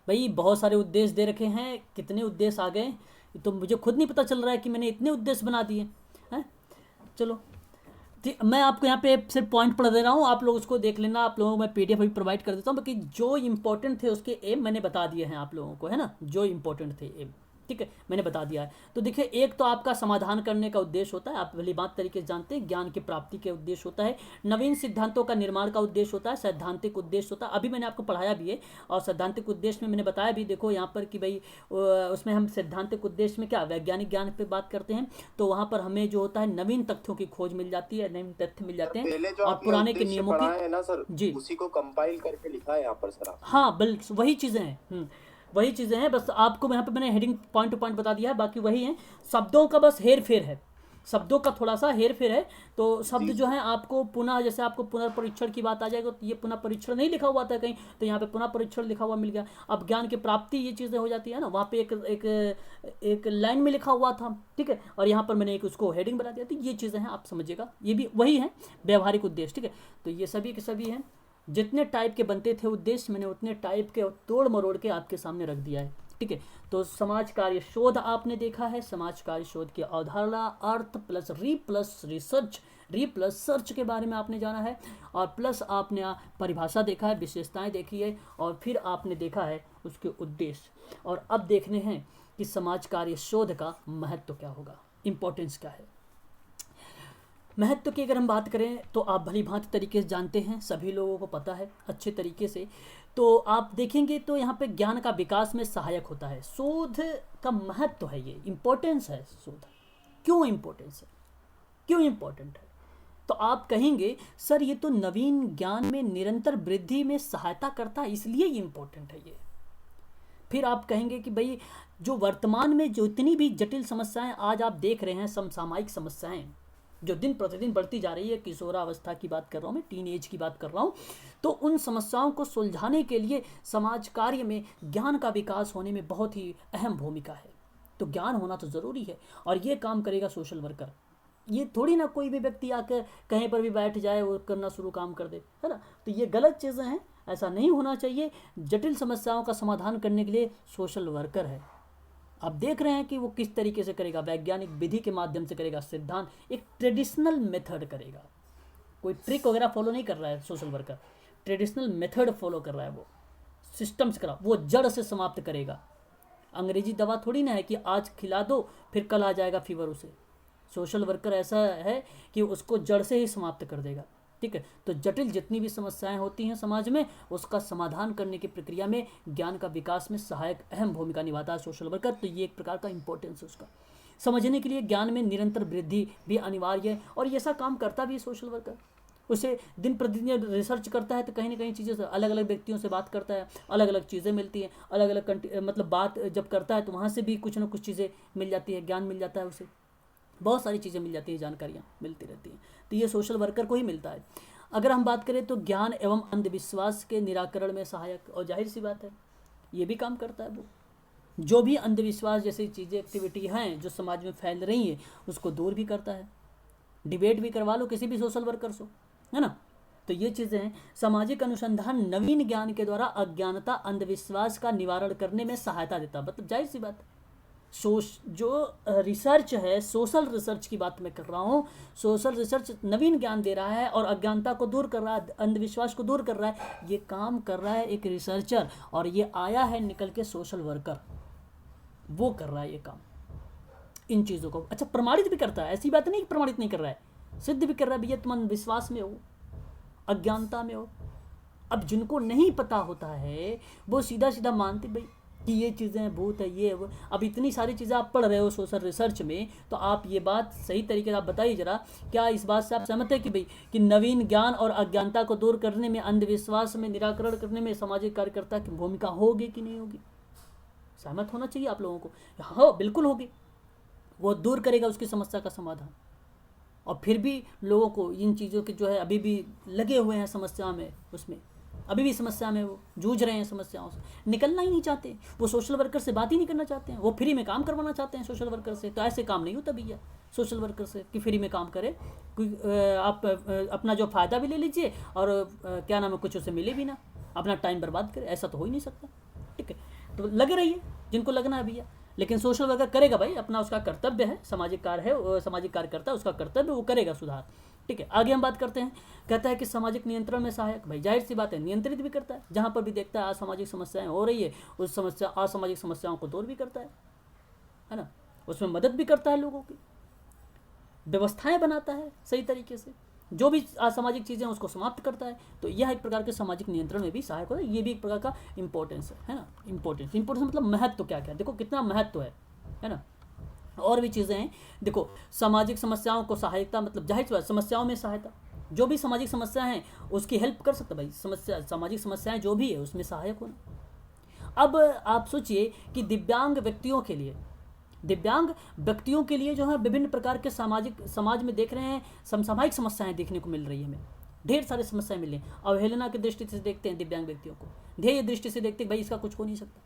S1: भाई बहुत सारे उद्देश्य दे रखे हैं, कितने उद्देश्य आ गए तो मुझे खुद नहीं पता चल रहा है कि मैंने इतने उद्देश्य बना दिए हैं। चलो मैं आपको यहाँ पे सिर्फ पॉइंट पढ़ दे रहा हूँ, आप लोग उसको देख लेना। आप लोगों को मैं PDF अभी प्रोवाइड कर देता हूँ, बाकी जो इंपॉर्टेंट थे उसके एम मैंने बता दिए हैं आप लोगों को, है ना, जो इंपॉर्टेंट थे एम, ठीक है, मैंने बता दिया है। तो देखिए, एक तो आपका समाधान करने का उद्देश्य होता है, आप भली बात तरीके से जानते हैं, ज्ञान की प्राप्ति के उद्देश्य होता है, नवीन सिद्धांतों का निर्माण का उद्देश्य होता है, सैद्धांतिक उद्देश्य होता है, अभी मैंने आपको पढ़ाया भी है। और सैद्धांतिक उद्देश्य में मैंने बताया भी, देखो यहाँ पर कि भाई उसमें हम सैद्धांतिक उद्देश्य में क्या वैज्ञानिक ज्ञान पे बात करते हैं, तो वहाँ पर हमें जो होता है नवीन तथ्यों की खोज मिल जाती है, नवीन तथ्य मिल जाते हैं,
S3: पहले जो
S1: और
S3: आपने
S1: पुराने के
S3: उद्देश्य
S1: नियमों
S3: पढ़ा
S1: की,
S3: है ना सर,
S1: जी
S3: उसी को कंपाइल करके लिखा है यहाँ पर सर आप।
S1: हाँ बिल वही चीज़ें हैं, वही चीज़ें हैं, बस आपको यहाँ पे मैंने हेडिंग पॉइंट टू पॉइंट बता दिया है, बाकी वही है। शब्दों का बस हेर फेर है, शब्दों का थोड़ा सा हेर फेर है। तो शब्द जो है आपको पुनः, जैसे आपको पुनर्परीक्षण की बात आ जाएगी तो ये पुनः परीक्षण नहीं लिखा हुआ था कहीं, तो यहाँ पे पुनः परीक्षण लिखा हुआ मिल गया। अब ज्ञान की प्राप्ति ये चीज़ें हो जाती है ना, वहाँ पे एक लाइन में लिखा हुआ था, ठीक है, और यहाँ पर मैंने एक उसको हेडिंग बना दिया। तो ये चीज़ें हैं, आप समझिएगा, ये भी वही है व्यवहारिक उद्देश्य, ठीक है। तो ये सभी के सभी हैं, जितने टाइप के बनते थे उद्देश्य, मैंने उतने टाइप के तोड़ मरोड़ के आपके सामने रख दिया है, ठीक है। तो समाज कार्य शोध आपने देखा है, समाज कार्य शोध की अवधारणा, अर्थ प्लस रिसर्च, री प्लस सर्च के बारे में आपने जाना है, और प्लस आपने परिभाषा देखा है, विशेषताएं देखी है, और फिर आपने देखा है उसके उद्देश्य। और अब देखने हैं कि समाज कार्य शोध का महत्व क्या होगा, इम्पोर्टेंस क्या है। महत्व की अगर हम बात करें तो आप भली भांति तरीके से जानते हैं, सभी लोगों को पता है अच्छे तरीके से। तो आप देखेंगे तो यहाँ पे ज्ञान का विकास में सहायक होता है, शोध का महत्व है, ये इम्पोर्टेंस है शोध। क्यों इम्पोर्टेंस है, क्यों इम्पोर्टेंट है? तो आप कहेंगे सर ये तो नवीन ज्ञान में निरंतर वृद्धि में सहायता करता है, इसलिए ये इम्पोर्टेंट है ये। फिर आप कहेंगे कि भाई जो वर्तमान में जो इतनी भी जटिल समस्याएं आज आप देख रहे हैं, समसामयिक समस्याएं जो दिन प्रतिदिन बढ़ती जा रही है, किशोरावस्था की बात कर रहा हूँ मैं, टीन एज की बात कर रहा हूँ, तो उन समस्याओं को सुलझाने के लिए समाज कार्य में ज्ञान का विकास होने में बहुत ही अहम भूमिका है। तो ज्ञान होना तो ज़रूरी है, और ये काम करेगा सोशल वर्कर। ये थोड़ी ना कोई भी व्यक्ति आकर कहीं पर भी बैठ जाए और करना शुरू काम कर दे, है ना। तो ये गलत चीज़ें हैं, ऐसा नहीं होना चाहिए। जटिल समस्याओं का समाधान करने के लिए सोशल वर्कर है। आप देख रहे हैं कि वो किस तरीके से करेगा, वैज्ञानिक विधि के माध्यम से करेगा, सिद्धांत, एक ट्रेडिशनल मेथड करेगा, कोई ट्रिक वगैरह फॉलो नहीं कर रहा है social worker, traditional method follow कर रहा है, वो सिस्टम से करा, वो जड़ से समाप्त करेगा। अंग्रेजी दवा थोड़ी ना है कि आज खिला दो फिर कल आ जाएगा फीवर उसे। सोशल वर्कर ऐसा है कि उसको जड़ से ही समाप्त कर देगा, ठीक है। तो जटिल जितनी भी समस्याएं होती हैं समाज में, उसका समाधान करने की प्रक्रिया में ज्ञान का विकास में सहायक अहम भूमिका निभाता है सोशल वर्कर। तो ये एक प्रकार का इंपॉर्टेंस है उसका। समझने के लिए ज्ञान में निरंतर वृद्धि भी अनिवार्य है, और ये ऐसा काम करता भी है सोशल वर्कर। उसे दिन प्रतिदिन रिसर्च करता है, तो कहीं ना कहीं चीज़ें अलग अलग व्यक्तियों से बात करता है, अलग अलग चीज़ें मिलती हैं, अलग अलग मतलब बात जब करता है तो वहाँ से भी कुछ ना कुछ चीज़ें मिल जाती है, ज्ञान मिल जाता है उसे, बहुत सारी चीज़ें मिल जाती हैं, जानकारियाँ मिलती रहती हैं। तो ये सोशल वर्कर को ही मिलता है। अगर हम बात करें तो ज्ञान एवं अंधविश्वास के निराकरण में सहायक, और जाहिर सी बात है ये भी काम करता है। वो जो भी अंधविश्वास जैसी चीज़ें, एक्टिविटी हैं जो समाज में फैल रही हैं, उसको दूर भी करता है। डिबेट भी करवा लो किसी भी सोशल वर्कर से, है ना। तो ये चीज़ें हैं। सामाजिक अनुसंधान नवीन ज्ञान के द्वारा अज्ञानता, अंधविश्वास का निवारण करने में सहायता देता है। मतलब जाहिर सी बात है, जो रिसर्च है, सोशल रिसर्च की बात मैं कर रहा हूँ, सोशल रिसर्च नवीन ज्ञान दे रहा है और अज्ञानता को दूर कर रहा है, अंधविश्वास को दूर कर रहा है। ये काम कर रहा है एक रिसर्चर, और ये आया है निकल के सोशल वर्कर, वो कर रहा है ये काम, इन चीज़ों को। अच्छा, प्रमाणित भी करता है, ऐसी बात नहीं कि प्रमाणित नहीं कर रहा है, सिद्ध भी कर रहा है। भैया तुम अंधविश्वास में हो, अज्ञानता में हो। अब जिनको नहीं पता होता है वो सीधा सीधा मानते भाई कि ये चीज़ें भूत है, ये वो। अब इतनी सारी चीज़ें आप पढ़ रहे हो सोशल रिसर्च में, तो आप ये बात सही तरीके से आप बताइए जरा, क्या इस बात से आप सहमत है कि भाई कि नवीन ज्ञान और अज्ञानता को दूर करने में, अंधविश्वास में निराकरण करने में सामाजिक कार्यकर्ता की भूमिका होगी कि नहीं होगी? सहमत होना चाहिए आप लोगों को। हाँ बिल्कुल होगी, वो दूर करेगा उसकी समस्या का समाधान। और फिर भी लोगों को इन चीज़ों के जो है अभी भी लगे हुए हैं समस्या में, उसमें अभी भी समस्या में वो जूझ रहे हैं, समस्याओं से निकलना ही नहीं चाहते। वो सोशल वर्कर से बात ही नहीं करना चाहते हैं, वो फ्री में काम करवाना चाहते हैं सोशल वर्कर से। तो ऐसे काम नहीं होता भैया सोशल वर्कर से कि फ्री में काम करे, कोई आप अपना जो फ़ायदा भी ले लीजिए और क्या नाम है, कुछ उसे मिले भी ना, अपना टाइम बर्बाद करे, ऐसा तो हो ही नहीं सकता, ठीक है। तो लगे रहिए जिनको लगना है भैया, लेकिन सोशल वर्कर करेगा भाई अपना, उसका कर्तव्य है, सामाजिक कार्य है, सामाजिक कार्यकर्ता उसका कर्तव्य, वो करेगा सुधार। ठीक है, आगे हम बात करते हैं। कहता है कि सामाजिक नियंत्रण में सहायक, भाई जाहिर सी बात है नियंत्रित भी करता है, जहाँ पर भी देखता है असामाजिक समस्याएं हो रही है उस समस्या असामाजिक समस्याओं को दूर भी करता है ना, उसमें मदद भी करता है, लोगों की व्यवस्थाएं बनाता है सही तरीके से, जो भी असामाजिक चीज़ें उसको समाप्त करता है। तो यह एक प्रकार के सामाजिक नियंत्रण में भी सहायक होता है, ये भी एक प्रकार का इंपॉर्टेंस है ना। इंपॉर्टेंस मतलब महत्व क्या क्या, देखो कितना महत्व है ना। और भी चीज़ें हैं, देखो सामाजिक समस्याओं को सहायता, मतलब जाहिर सी बात समस्याओं में सहायता, जो भी सामाजिक समस्याएं हैं उसकी हेल्प कर सकता भाई, सामाजिक समस्याएं जो भी है उसमें सहायक होना। अब आप सोचिए कि दिव्यांग व्यक्तियों के लिए जो है विभिन्न प्रकार के समाज में देख रहे हैं समसामयिक समस्याएं देखने को मिल रही है, हमें ढेर सारी समस्याएं मिल रही हैं। अवहेलना की दृष्टि से देखते हैं दिव्यांग व्यक्तियों को, ध्येय दृष्टि से देखते हैं भाई इसका कुछ हो नहीं सकता,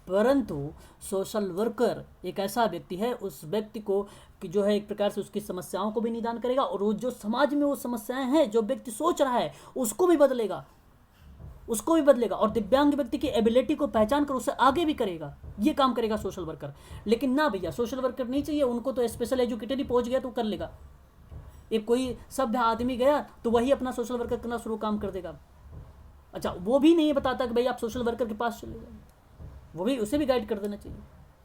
S1: परंतु सोशल वर्कर एक ऐसा व्यक्ति है, उस व्यक्ति को कि जो है एक प्रकार से उसकी समस्याओं को भी निदान करेगा, और वो जो समाज में वो समस्याएं हैं जो व्यक्ति सोच रहा है उसको भी बदलेगा, और दिव्यांग व्यक्ति की एबिलिटी को पहचान कर उसे आगे भी करेगा, ये काम करेगा सोशल वर्कर। लेकिन ना भैया, सोशल वर्कर नहीं चाहिए उनको, तो स्पेशल एजुकेटेड ही पहुंच गया तो कर लेगा, एक कोई सभ्य आदमी गया तो वही अपना सोशल वर्कर करना शुरू काम कर देगा। अच्छा, वो भी नहीं बताता कि भाई आप सोशल वर्कर के पास चले जाए, वो भी उसे भी गाइड कर देना चाहिए।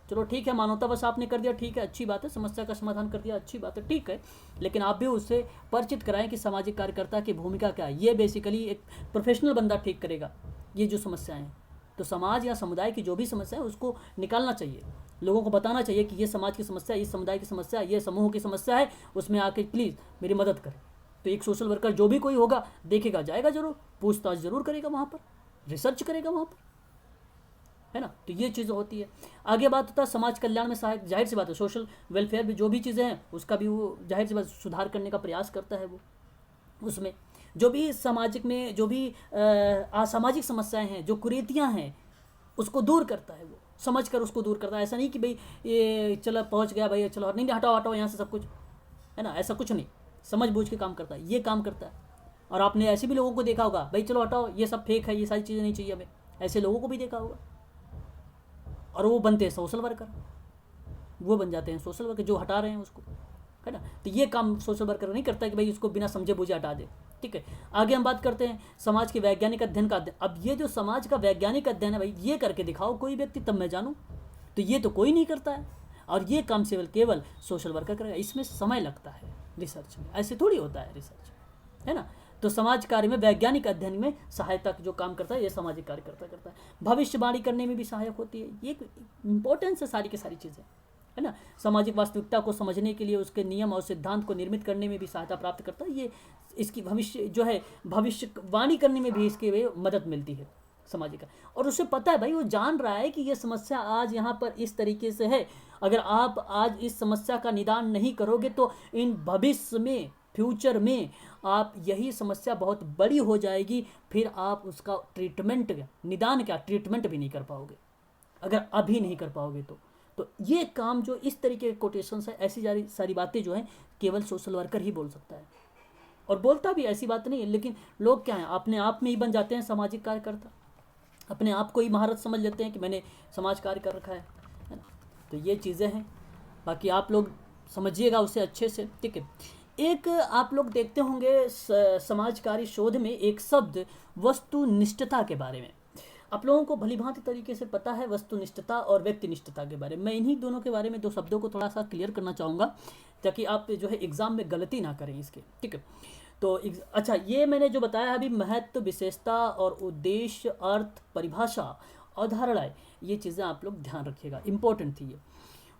S1: चलो ठीक है, मानवता बस आपने कर दिया, ठीक है, अच्छी बात है, समस्या का समाधान कर दिया, अच्छी बात है, ठीक है, लेकिन आप भी उससे परिचित कराएं कि सामाजिक कार्यकर्ता की भूमिका क्या है। ये बेसिकली एक प्रोफेशनल बंदा ठीक करेगा ये जो समस्याएं हैं। तो समाज या समुदाय की जो भी समस्या है उसको निकालना चाहिए, लोगों को बताना चाहिए कि ये समाज की समस्या, इस समुदाय की समस्या, ये समूह की समस्या है, उसमें आके प्लीज़ मेरी मदद करें। तो एक सोशल वर्कर जो भी कोई होगा देखेगा, जाएगा जरूर, पूछताछ जरूर करेगा, वहाँ पर रिसर्च करेगा वहाँ पर, है ना। तो ये चीज़ें होती है। आगे बात होता है समाज कल्याण में सहायक, जाहिर सी बात है सोशल वेलफेयर भी जो भी चीज़ें हैं उसका भी वो जाहिर सी बात सुधार करने का प्रयास करता है। वो उसमें जो भी सामाजिक में जो भी असामाजिक समस्याएं हैं, जो कुरीतियां हैं, उसको दूर करता है, वो समझ कर उसको दूर करता है। ऐसा नहीं कि भाई ये चलो पहुंच गया भाई, चलो नहीं हटाओ हटाओ यहाँ से सब कुछ, है ना, ऐसा कुछ नहीं, समझ बूझ के काम करता है, ये काम करता है। और आपने ऐसे भी लोगों को देखा होगा, भाई चलो हटाओ ये सब फेक है, ये सारी चीज़ें नहीं चाहिए हमें, ऐसे लोगों को भी देखा होगा, और वो बनते हैं सोशल वर्कर, वो बन जाते हैं सोशल वर्कर जो हटा रहे हैं उसको, है ना। तो ये काम सोशल वर्कर नहीं करता कि भाई उसको बिना समझे बूझे हटा दे। ठीक है, आगे हम बात करते हैं समाज के वैज्ञानिक अध्ययन का अध्ययन। अब ये जो समाज का वैज्ञानिक अध्ययन है भाई, ये करके दिखाओ कोई व्यक्ति तब मैं जानूँ, तो ये तो कोई नहीं करता है, और ये काम केवल सोशल वर्कर करेगा। इसमें समय लगता है रिसर्च में, ऐसे थोड़ी होता है रिसर्च, है ना। तो समाज कार्य में वैज्ञानिक अध्ययन में सहायता जो काम करता है ये सामाजिक कार्यकर्ता करता है। भविष्यवाणी करने में भी सहायक होती है, ये इंपॉर्टेंस है सारी की सारी चीज़ें, है ना। सामाजिक वास्तविकता को समझने के लिए उसके नियम और सिद्धांत को निर्मित करने में भी सहायता प्राप्त करता है। ये इसकी भविष्य जो है भविष्यवाणी करने में भी इसके मदद मिलती है सामाजिक, और उसे पता है भाई, वो जान रहा है कि ये समस्या आज यहाँ पर इस तरीके से है, अगर आप आज इस समस्या का निदान नहीं करोगे तो इन भविष्य में फ्यूचर में आप यही समस्या बहुत बड़ी हो जाएगी, फिर आप उसका ट्रीटमेंट निदान क्या ट्रीटमेंट भी नहीं कर पाओगे अगर अभी नहीं कर पाओगे तो ये काम जो इस तरीके के कोटेशंस है, ऐसी सारी बातें जो हैं केवल सोशल वर्कर ही बोल सकता है, और बोलता भी ऐसी बात नहीं है। लेकिन लोग क्या हैं, अपने आप में ही बन जाते हैं सामाजिक कार्यकर्ता, अपने आप को ही महारत समझ लेते हैं कि मैंने समाज कार्य कर रखा है ना। तो ये चीज़ें हैं, बाकी आप लोग समझिएगा उसे अच्छे से। ठीक है, एक आप लोग देखते होंगे समाजकारी शोध में एक शब्द वस्तुनिष्ठता के बारे में, आप लोगों को भलीभांति तरीके से पता है वस्तुनिष्ठता और व्यक्तिनिष्ठता के बारे में। मैं इन्हीं दोनों के बारे में दो शब्दों को थोड़ा सा क्लियर करना चाहूँगा ताकि आप जो है एग्ज़ाम में गलती ना करें इसके। ठीक है, तो अच्छा, ये मैंने जो बताया अभी महत्व, विशेषता और उद्देश्य, अर्थ, परिभाषा, अवधारणाएं, ये चीज़ें आप लोग ध्यान रखिएगा, इंपॉर्टेंट थी ये।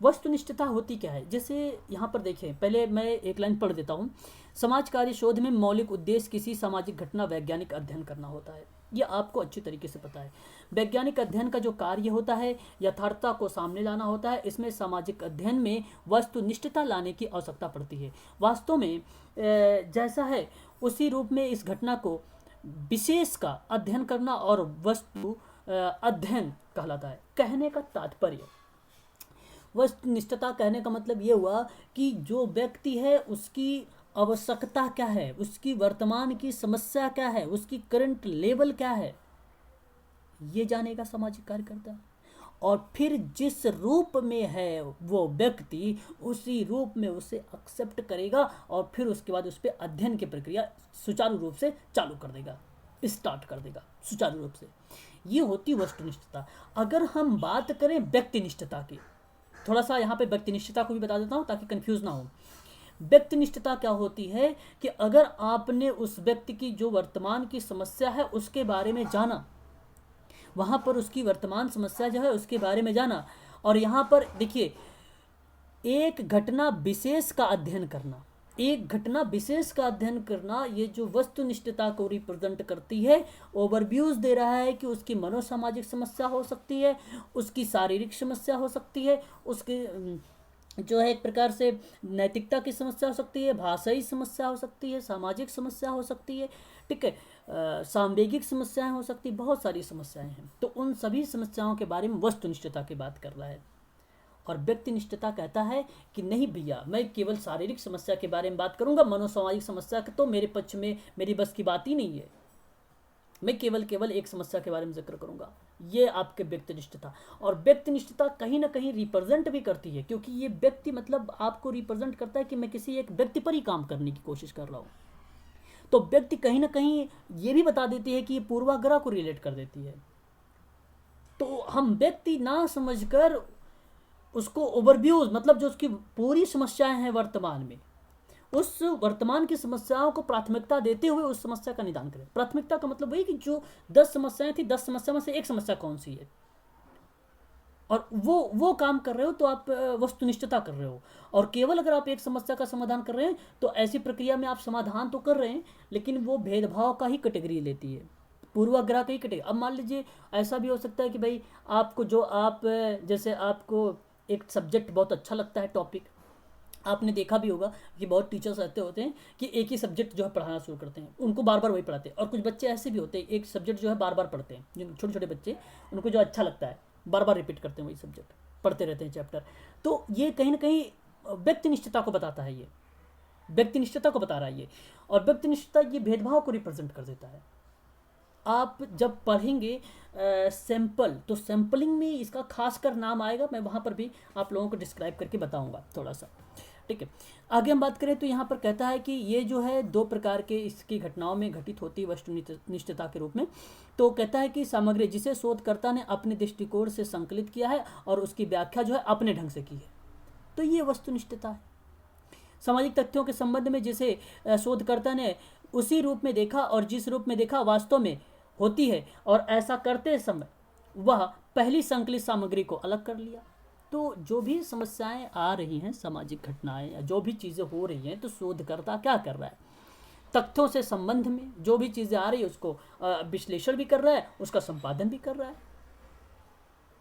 S1: वस्तुनिष्ठता होती क्या है, जैसे यहाँ पर देखिए, पहले मैं एक लाइन पढ़ देता हूँ। समाज कार्य शोध में मौलिक उद्देश्य किसी सामाजिक घटना वैज्ञानिक अध्ययन करना होता है, ये आपको अच्छी तरीके से पता है। वैज्ञानिक अध्ययन का जो कार्य होता है यथार्थता को सामने लाना होता है। इसमें सामाजिक अध्ययन में वस्तुनिष्ठता लाने की आवश्यकता पड़ती है। वास्तव में जैसा है उसी रूप में इस घटना को विशेष का अध्ययन करना और वस्तु अध्ययन कहलाता है। कहने का तात्पर्य, वस्तुनिष्ठता कहने का मतलब ये हुआ कि जो व्यक्ति है उसकी आवश्यकता क्या है, उसकी वर्तमान की समस्या क्या है, उसकी करंट लेवल क्या है, ये जानेगा सामाजिक कार्यकर्ता। और फिर जिस रूप में है वो व्यक्ति, उसी रूप में उसे एक्सेप्ट करेगा और फिर उसके बाद उस पर अध्ययन की प्रक्रिया सुचारू रूप से चालू कर देगा, स्टार्ट कर देगा सुचारू रूप से। ये होती वस्तुनिष्ठता। अगर हम बात करें व्यक्तिनिष्ठता की, थोड़ा सा यहाँ पे व्यक्तिनिष्ठता को भी बता देता हूँ ताकि कंफ्यूज ना हो। व्यक्तिनिष्ठता क्या होती है कि अगर आपने उस व्यक्ति की जो वर्तमान की समस्या है उसके बारे में जाना, वहाँ पर उसकी वर्तमान समस्या जो है उसके बारे में जाना, और यहाँ पर देखिए एक घटना विशेष का अध्ययन करना, एक घटना विशेष का अध्ययन करना, ये जो वस्तुनिष्ठता को रिप्रेजेंट करती है। ओवरव्यूज दे रहा है कि उसकी मनोसामाजिक समस्या हो सकती है, उसकी शारीरिक समस्या हो सकती है, उसकी जो है एक प्रकार से नैतिकता की समस्या हो सकती है, भाषाई समस्या हो सकती है, सामाजिक समस्या हो सकती है, ठीक है, सांवेगिक समस्याएं हो सकती, बहुत सारी समस्याएं हैं। तो उन सभी समस्याओं के बारे में वस्तुनिष्ठता की बात कर रहा है। और व्यक्तिनिष्ठता कहता है कि नहीं भैया, मैं केवल शारीरिक समस्या के बारे में बात करूंगा, मनोसामाजिक समस्या तो मेरे पक्ष में मेरी बस की बात ही नहीं है, मैं केवल एक समस्या के बारे में जिक्र करूंगा। ये आपके व्यक्तिनिष्ठता। और व्यक्तिनिष्ठता कहीं ना कहीं रिप्रेजेंट भी करती है, क्योंकि ये व्यक्ति मतलब आपको रिप्रेजेंट करता है कि मैं किसी एक व्यक्ति पर ही काम करने की कोशिश कर रहा हूँ। तो व्यक्ति कहीं ना कहीं ये भी बता देती है कि ये पूर्वाग्रह को रिलेट कर देती है। तो हम व्यक्ति ना समझकर उसको ओवरव्यूज, मतलब जो उसकी पूरी समस्याएं हैं वर्तमान में, उस वर्तमान की समस्याओं को प्राथमिकता देते हुए उस समस्या का निदान करें। प्राथमिकता का मतलब वही कि जो 10 समस्याएं थी, 10 समस्या में से एक समस्या कौन सी है, और वो काम कर रहे हो तो आप वस्तुनिष्ठता कर रहे हो। और केवल अगर आप एक समस्या का समाधान कर रहे हैं तो ऐसी प्रक्रिया में आप समाधान तो कर रहे हैं, लेकिन वो भेदभाव का ही कैटेगरी लेती है, पूर्वाग्रह का ही कैटेगरी। अब मान लीजिए ऐसा भी हो सकता है कि भाई आपको जो आप जैसे आपको एक सब्जेक्ट बहुत अच्छा लगता है, टॉपिक आपने देखा भी होगा कि बहुत टीचर्स ऐसे होते हैं कि एक ही सब्जेक्ट जो है पढ़ाना शुरू करते हैं, उनको बार बार वही पढ़ाते हैं। और कुछ बच्चे ऐसे भी होते हैं एक सब्जेक्ट जो है बार बार पढ़ते हैं, जो छोटे छोटे बच्चे, उनको जो अच्छा लगता है बार बार रिपीट करते हैं वही सब्जेक्ट, पढ़ते रहते हैं चैप्टर। तो ये कहीं ना कहीं व्यक्तिनिष्ठता को बताता है, ये व्यक्तिनिष्ठता को बता रहा है ये। और व्यक्तिनिष्ठता ये भेदभाव को रिप्रेजेंट कर देता है। आप जब पढ़ेंगे सैंपल, तो सैंपलिंग में इसका खासकर नाम आएगा, मैं वहाँ पर भी आप लोगों को डिस्क्राइब करके बताऊंगा थोड़ा सा, ठीक है। आगे हम बात करें तो यहाँ पर कहता है कि ये जो है 2 प्रकार के इसकी घटनाओं में घटित होती है वस्तुनिष्ठता के रूप में। तो कहता है कि सामग्री जिसे शोधकर्ता ने अपने दृष्टिकोण से संकलित किया है और उसकी व्याख्या जो है अपने ढंग से की है, तो ये वस्तुनिष्ठता है। सामाजिक तथ्यों के संबंध में जिसे शोधकर्ता ने उसी रूप में देखा और जिस रूप में देखा वास्तव में होती है, और ऐसा करते समय वह पहली संकलित सामग्री को अलग कर लिया। तो जो भी समस्याएं आ रही हैं, सामाजिक घटनाएं या जो भी चीज़ें हो रही हैं, तो शोधकर्ता क्या कर रहा है, तथ्यों से संबंध में जो भी चीज़ें आ रही है उसको विश्लेषण भी कर रहा है, उसका संपादन भी कर रहा है।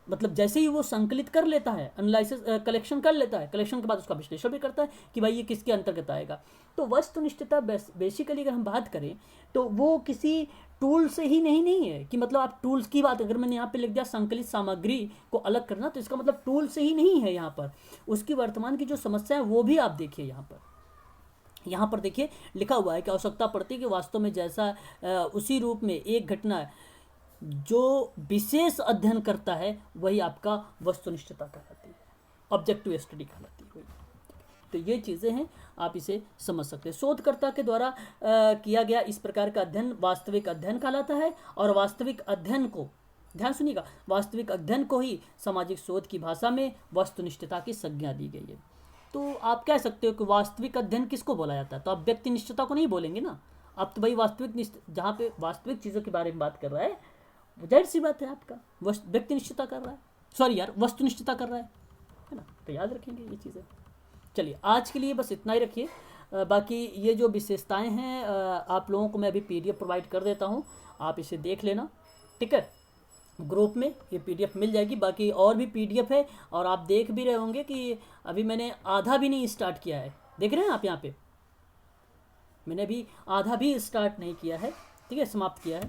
S1: मतलब जैसे ही वो संकलित कर लेता है, एनालिसिस कलेक्शन कर लेता है, कलेक्शन के बाद उसका विश्लेषण भी करता है कि भाई ये किसके अंतर्गत आएगा। तो वस्तुनिष्ठता बेसिकली अगर हम बात करें तो वो किसी टूल से ही नहीं है कि मतलब आप टूल्स की बात, अगर मैंने यहाँ पे लिख दिया संकलित सामग्री को अलग करना, तो इसका मतलब टूल से ही नहीं है। यहाँ पर उसकी वर्तमान की जो समस्या है वो भी आप देखिए, यहाँ पर देखिए लिखा हुआ है कि आवश्यकता पड़ती है कि वास्तव में जैसा उसी रूप में एक घटना जो विशेष अध्ययन करता है वही आपका वस्तुनिष्ठता कहलाती है, ऑब्जेक्टिव स्टडी कहलाती है। तो ये चीज़ें हैं, आप इसे समझ सकते हैं। शोधकर्ता के द्वारा किया गया इस प्रकार का अध्ययन वास्तविक अध्ययन कहलाता है, और वास्तविक अध्ययन को, ध्यान सुनिएगा, वास्तविक अध्ययन को ही सामाजिक शोध की भाषा में वस्तुनिष्ठता की संज्ञा दी गई है। तो आप कह सकते हो कि वास्तविक अध्ययन किसको बोला जाता है, तो आप व्यक्तिनिष्ठता को नहीं बोलेंगे ना, आप तो भाई वास्तविक, जहाँ पे वास्तविक चीज़ों के बारे में बात कर रहा है, जाहिर सी बात है आपका व्यक्तिनिष्ठता कर रहा है, सॉरी यार वस्तुनिष्ठता कर रहा है ना। तो याद रखेंगे ये चीज़ें। चलिए आज के लिए बस इतना ही रखिए, बाकी ये जो विशेषताएं हैं आप लोगों को मैं अभी PDF प्रोवाइड कर देता हूँ, आप इसे देख लेना, ठीक है। ग्रुप में ये PDF मिल जाएगी, बाकी और भी PDF है, और आप देख भी रहे होंगे कि अभी मैंने आधा भी नहीं स्टार्ट किया है, देख रहे हैं आप यहाँ पे, मैंने अभी आधा भी स्टार्ट नहीं किया है, ठीक है, समाप्त किया है।